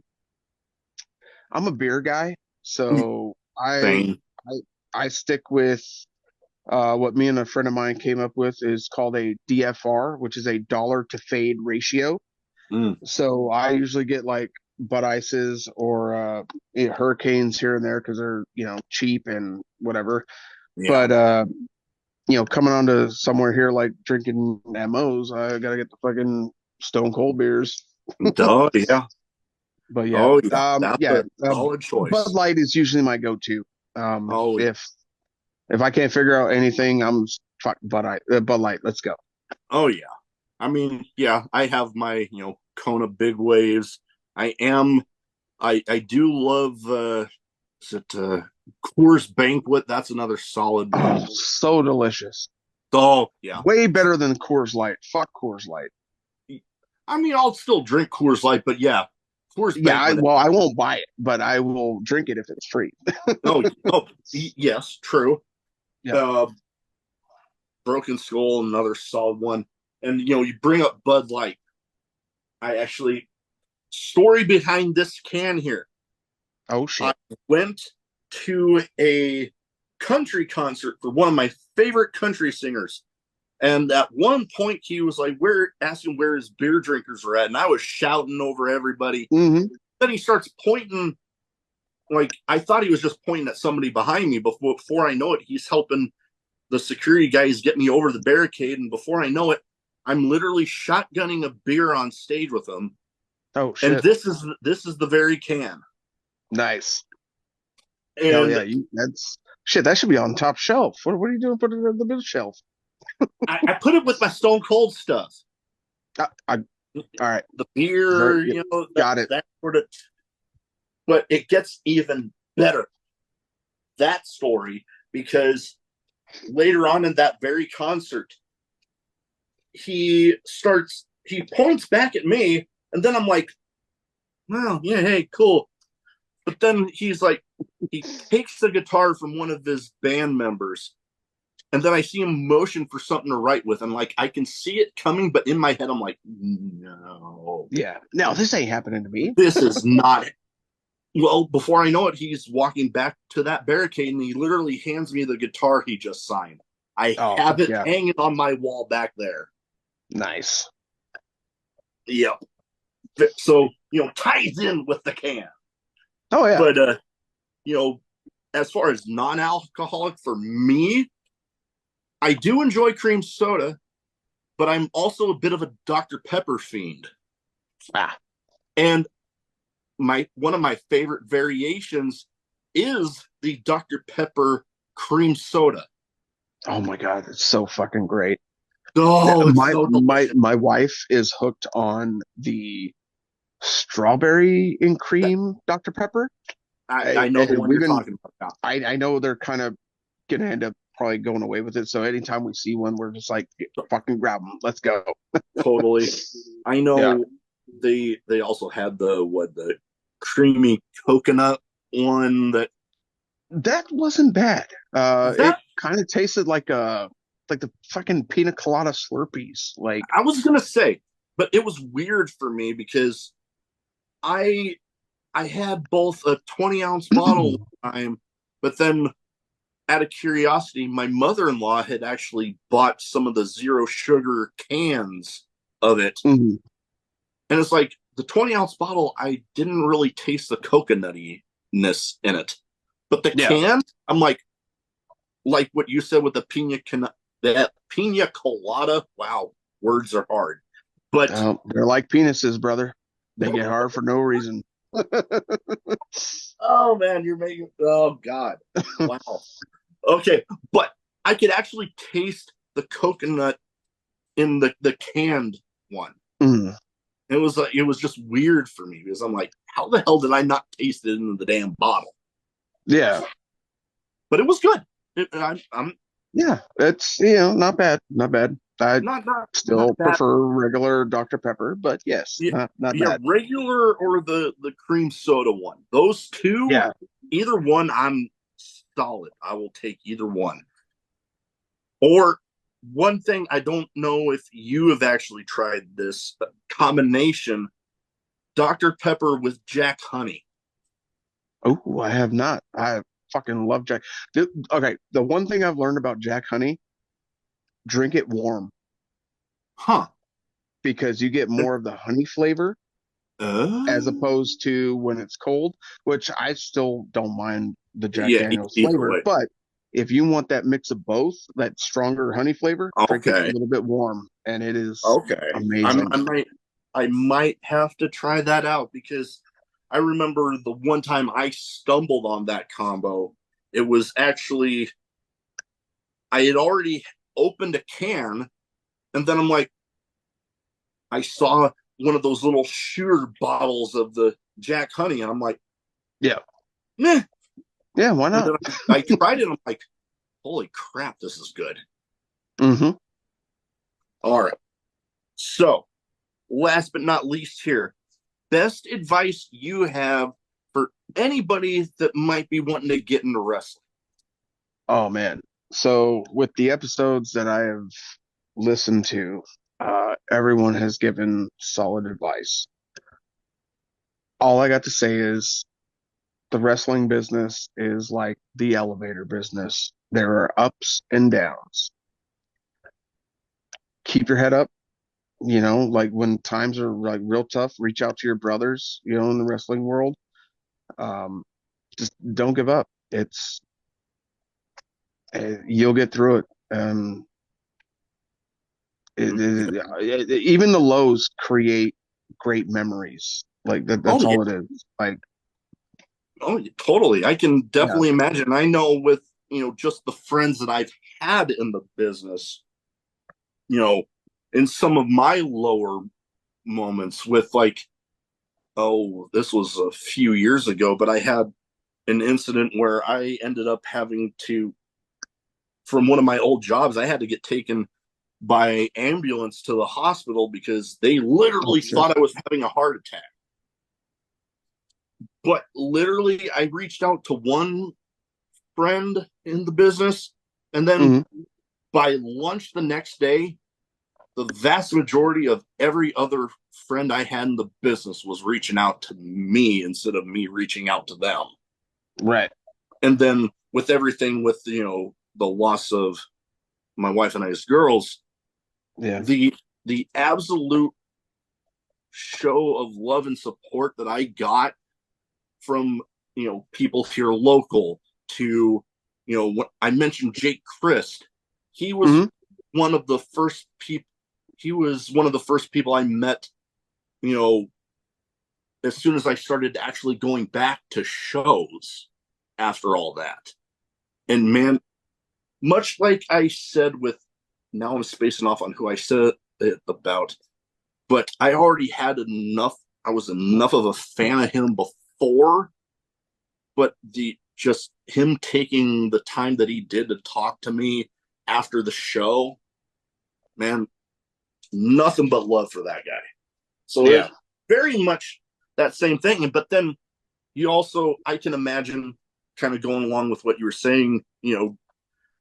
I'm a beer guy, so Same. I I stick with what me and a friend of mine came up with is called a DFR, which is a dollar to fade ratio. Mm. So I usually get like Bud Ices or Hurricanes here and there because they're cheap and whatever. Yeah. But coming on to somewhere here like drinking MOs, I gotta get the fucking Stone Cold beers. Duh. Yeah. But yeah, Oh, yeah. That's yeah, a solid Bud choice. Light is usually my go-to. Oh, yeah. If I can't figure out anything, I'm fuck Bud Light. Let's go. Oh, yeah. I mean, yeah, I have my, Kona big waves. I am I do love is it Coors Banquet? That's another solid one. Oh, so delicious. Oh yeah. Way better than Coors Light. Fuck Coors Light. I mean, I'll still drink Coors Light, but yeah, Coors Yeah, Banquet. well, I won't buy it, but I will drink it if it's free. Oh, yes, true. Yeah. Uh, Broken Skull, another solid one. And you bring up Bud Light. I actually story behind this can here. Oh I shit. went to a country concert for one of my favorite country singers. And at one point, he was like, "We're asking where his beer drinkers are at," and I was shouting over everybody. Hmm Then he starts pointing, like I thought he was just pointing at somebody behind me. Before I know it, he's helping the security guys get me over the barricade, and before I know it, I'm literally shotgunning a beer on stage with them. Oh And shit. this is the very can. Nice. Hell And yeah. That's shit. That should be on top shelf. What are you doing? Put it on the middle shelf. I put it with my Stone Cold stuff. All right. The beer, Yep, that got it. that sort of. But it gets even better, that story, because later on in that very concert, he points back at me, and then I'm like, well, yeah, hey, cool. But then he takes the guitar from one of his band members, and then I see him motion for something to write with, and like I can see it coming, but in my head I'm like, no, Yeah. Now this ain't happening to me. this is not. Well, before I know it, he's walking back to that barricade, and he literally hands me the guitar he just signed. I Oh have fuck it yeah. hanging on my wall back there. Nice. Yep. So ties in with the can. Oh yeah. But as far as non-alcoholic for me, I do enjoy cream soda, but I'm also a bit of a Dr. Pepper fiend. Ah. And one of my favorite variations is the Dr. Pepper cream soda. Oh my god, it's so fucking great. Oh, it's My so my delicious. my wife is hooked on the strawberry and cream Dr. Pepper. I know the And one we've you're been talking about. I know they're kind of gonna end up probably going away with it. So anytime we see one, we're just like, fucking grab them. Let's go. Totally. I Yeah. know they also had the creamy coconut one That wasn't bad. It that kind of tasted like the fucking pina colada Slurpees. Like, I was gonna say, but it was weird for me because I I had both a 20-ounce bottle one time, but then out of curiosity, my mother-in-law had actually bought some of the zero sugar cans of it. mhm. And it's like the 20-ounce bottle, I didn't really taste the coconuttiness in it. But the Yeah. can, I'm like what you said with that pina colada. Wow, words are hard. But They're like penises, brother. They get hard for no reason. oh man, oh god. Wow. Okay, but I could actually taste the coconut in the canned one. Mm. It was just weird for me because I'm like, how the hell did I not taste it in the damn bottle? Yeah. But it was good. I'm Yeah. It's, not bad. Not bad. I not still bad. prefer regular Dr. Pepper, but yes, Yeah, not yeah, bad. regular or the cream soda one. Those two, Yeah. either one, I'm solid. I will take either one. Or one thing I don't know if you have actually tried this combination: Dr. Pepper with Jack Honey. Oh, I have not. I fucking love Jack. Okay, the one thing I've learned about Jack Honey, drink it warm Huh. because you get more of the honey flavor as Oh. opposed to when it's cold, which I still don't mind the Jack Yeah, Daniels either flavor. way. But if you want that mix of both, that stronger honey flavor, drink it a Okay. little bit warm, and it is Okay. amazing. I might have to try that out because I remember the one time I stumbled on that combo. It was actually I had already opened a can, and then I'm like, I saw one of those little shooter bottles of the Jack Honey, and I'm like, Yeah. meh. Yeah, why And not? then I tried it, and I'm like, holy crap, this is good. Hmm. All right. So, last but not least here, best advice you have for anybody that might be wanting to get into wrestling. Oh man. So with the episodes that I have listened to, everyone has given solid advice. All I got to say is the wrestling business is like the elevator business. There are ups and downs. Keep your head up. Like when times are like real tough, reach out to your brothers, in the wrestling world. Um, just don't give up. You'll get through it. Um, even the lows create great memories. Like Oh that's yeah. all it is. Like, Oh, totally. I can yeah, definitely imagine. I know with, just the friends that I've had in the business, you know, in some of my lower moments with like, oh, this was a few years ago, but I had an incident where I ended up having to, from one of my old jobs, I had to get taken by ambulance to the hospital because they oh literally shit. thought I was having a heart attack. But literally, I reached out to one friend in the business, and then Hmm. by lunch the next day, the vast majority of every other friend I had in the business was reaching out to me instead of me reaching out to them. Right. And then with everything with the loss of my wife and I's girls, Yeah. the absolute show of love and support that I got from people here local to what I mentioned, Jake Christ. He was Hmm. one of the first people. He was one of the first people I met. You know, as soon as I started actually going back to shows after all that, and man, much like I said with, now I'm spacing off on who I said it about, but I already had enough. I was enough of a fan of him before, but the just him taking the time that he did to talk to me after the show, man, nothing but love for that guy. So Yeah. it's very much that same thing. But then you also, I can imagine, kind of going along with what you were saying,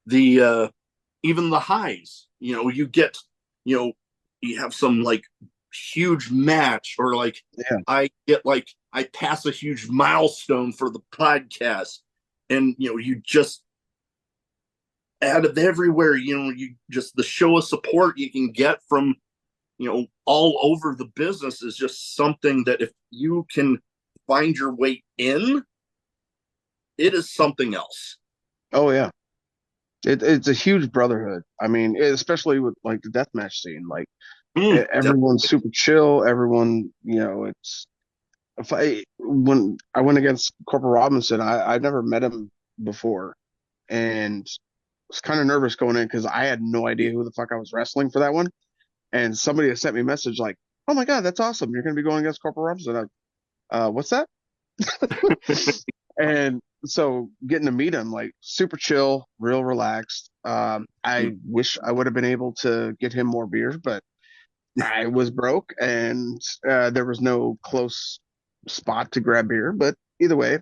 the even the highs, you get, you know, you have some like huge match, or like Yeah. I pass a huge milestone for the podcast, and you just, out of everywhere, you just, the show of support you can get from all over the business is just something that if you can find your way in, it is something else. Oh yeah. It's a huge brotherhood. I mean, especially with like the deathmatch scene. Like everyone's super chill. Everyone, it's if I when I went against Corporal Robinson, I never met him before, and was kind of nervous going in because I had no idea who the fuck I was wrestling for that one. And somebody had sent me a message like, "Oh my god, that's awesome! You're going to be going against Corporal Robinson." What's that? And so getting to meet him, like super chill, real relaxed. I wish I would have been able to get him more beers, but I was broke and there was no close spot to grab beer. But either way,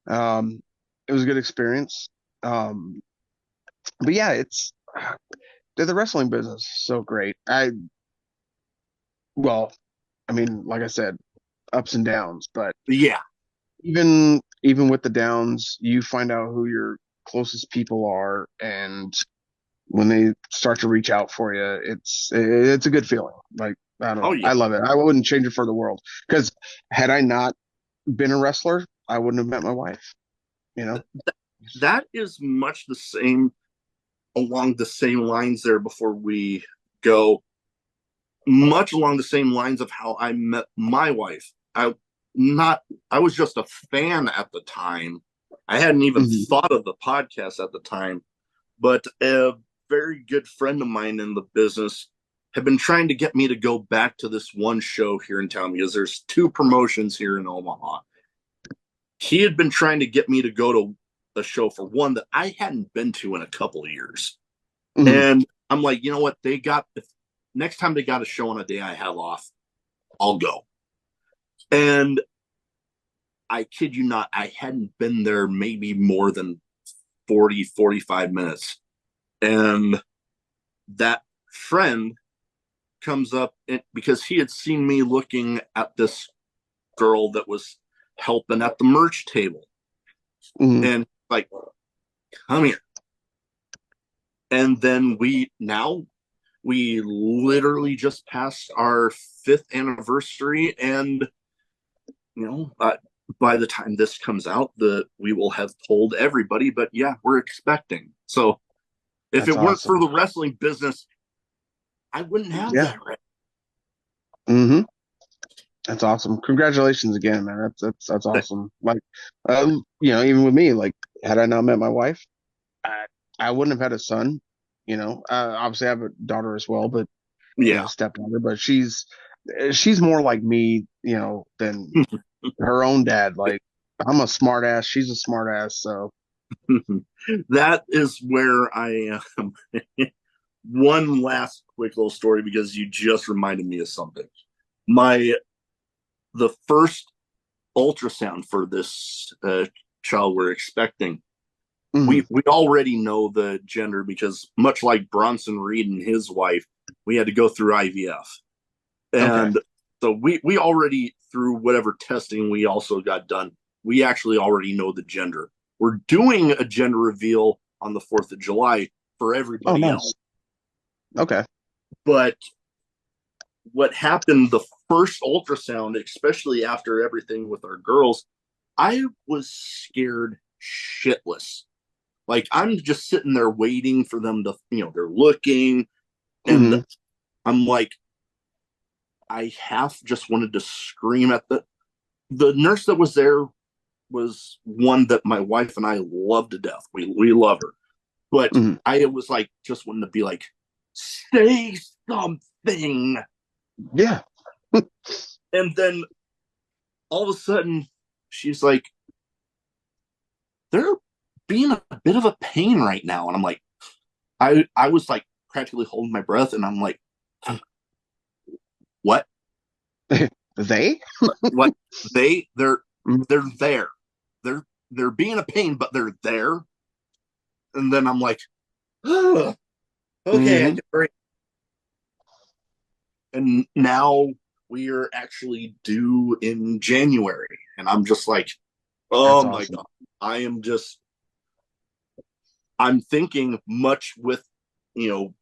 um, it was a good experience. Um, but yeah, the wrestling business is so great. Well, I mean, like I said, ups and downs, but Yeah. even with the downs, you find out who your closest people are, and when they start to reach out for you, it's a good feeling. Like I don't Oh know, yeah. I love it. I wouldn't change it for the world because had I not been a wrestler, I wouldn't have met my wife. You know? That is much the same, along the same lines there before we go, much along the same lines of how I met my wife. Not I was just a fan at the time. I hadn't even Hmm. thought of the podcast at the time, but a very good friend of mine in the business had been trying to get me to go back to this one show here in town because there's two promotions here in Omaha. He had been trying to get me to go to a show for one that I hadn't been to in a couple of years. Hmm. And I'm like, you know what? Next time they got a show on a day I have off, I'll go. And I kid you not, I hadn't been there maybe more than 40, 45 minutes. And that friend comes up because he had seen me looking at this girl that was helping at the merch table. Hmm. And like, come here. And then we literally just passed our 5th anniversary, and you know, by the time this comes out, we will have told everybody. But yeah, we're expecting. So If That's it weren't for awesome. the wrestling business, I wouldn't have Yeah. that, right? Mm-hmm. That's awesome. Congratulations again, man. That's awesome. Like, even with me, like, had I not met my wife, I I wouldn't have had a son. Obviously I have a daughter as well, but Yeah. stepdaughter. But she's more like me, than her own dad. Like, I'm a smart ass. She's a smart ass. So, That is where I am. One last quick little story because you just reminded me of something. My the first ultrasound for this child we're expecting, mhm. we already know the gender because much like Bronson Reed and his wife, we had to go through IVF, Okay. and so we already through whatever testing we also got done, we actually already know the gender. We're doing a gender reveal on the 4th of July for Oh, everybody else, nice. Okay. but what happened the first ultrasound, especially after everything with our girls, I was scared shitless. Like I'm just sitting there waiting for them to, they're looking, and Hmm. I'm like, I half just wanted to scream at the nurse that was there was one that my wife and I love to death. We love her, but Hmm. I was like just wanting to be like, say something, Yeah. and then all of a sudden she's like, they're being a bit of a pain right now, and I'm like, I was like practically holding my breath, and I'm like, what? They? What? They're Mhm. they're there. They're being a pain, but they're there. And then I'm like, oh, okay, I Mhm. can breathe. And now we are actually due in January, and I'm just like, That's oh my awesome. god, I am just. I'm thinking much with, you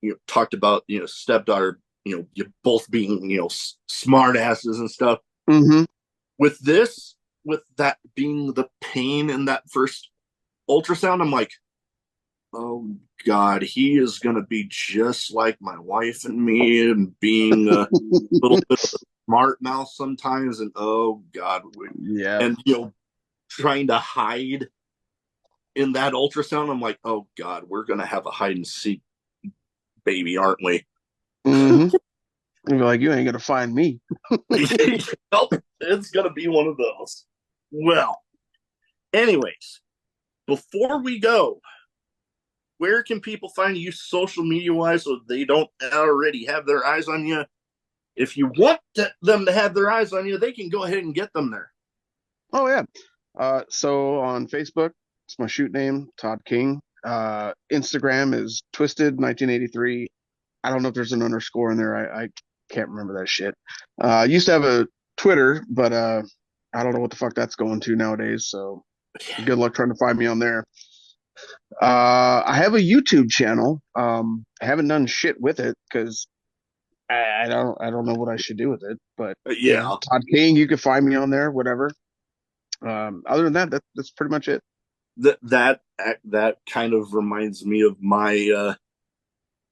know, talked about stepdaughter, you both being smart asses and stuff. Hmm. With this, with that being the pain in that first ultrasound, I'm like, oh god, he is gonna be just like my wife and me, and being a little bit of a smart mouth sometimes, and oh god, Yeah. and trying to hide in that ultrasound. I'm like, oh god, we're gonna have a hide and seek baby, aren't we? Hmm. You're like, you ain't gonna find me. Nope, it's gonna be one of those. Well, anyways, before we go, where can people find you social media wise so they don't already have their eyes on you? If you want them to have their eyes on you, they can go ahead and get them there. Oh yeah. So on Facebook, it's my shoot name, Todd King. Instagram is Twisted 1983. I don't know if there's an underscore in there. I can't remember that shit. I used to have a Twitter, but I don't know what the fuck that's going to nowadays. So good luck trying to find me on there. I have a YouTube channel. I haven't done shit with it because I don't know what I should do with it. But Yeah, Todd King, you can find me on there, whatever. Other than that's pretty much it. that kind of reminds me of my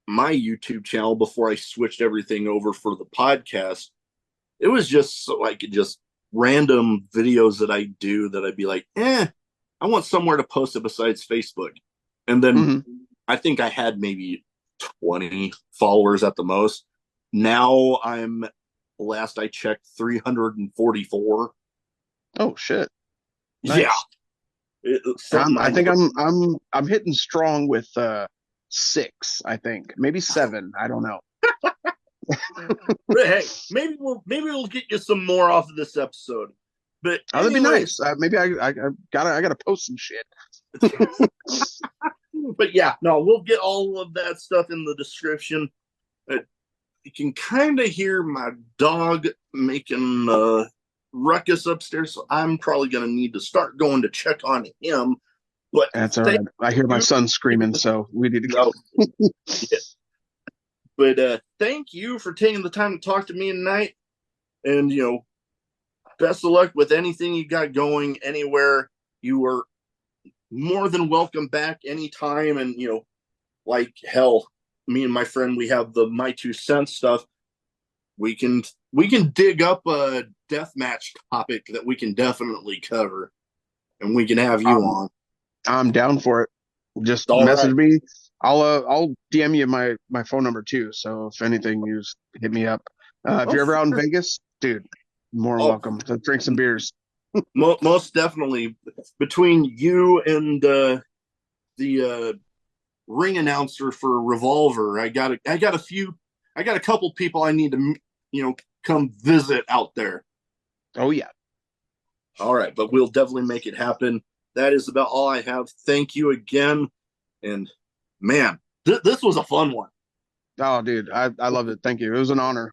YouTube channel before I switched everything over for the podcast. It was just so I could just random videos that I do that I'd be like, I want somewhere to post it besides Facebook. And then Hmm. I think I had maybe 20 followers at the most. Now I'm, last I checked, 344. Oh shit, Yeah, nice. something I I think never. I'm hitting strong with six. I think maybe seven. I don't know. But hey, maybe we'll get you some more off of this episode. But Oh, that'd be anyways, nice. Maybe I gotta post some shit. but yeah, no, we'll get all of that stuff in the description. You can kind of hear my dog making ruckus upstairs, so I'm probably going to need to start going to check on him. But That's all thank right. I hear my you. son screaming, so we need to No, go. yeah. But thank you for taking the time to talk to me tonight. And, best of luck with anything you got going anywhere. You are more than welcome back anytime. And, like hell, me and my friend, we have the My Two Cents stuff. We can dig up a death match topic that we can definitely cover, and we can have you Um, on. I'm down for it. Just All message right. me. I'll DM you my phone number too. So if anything, you just hit me up. If Oh, you're ever for out in sure. Vegas, dude, more than Oh, welcome. Let's drink some beers. most definitely. Between you and the ring announcer for Revolver, I got a couple people I need to come visit out there. Oh yeah. All right, but we'll definitely make it happen. That is about all I have. Thank you again, and man, this was a fun one. Oh dude, I loved it. Thank you. It was an honor.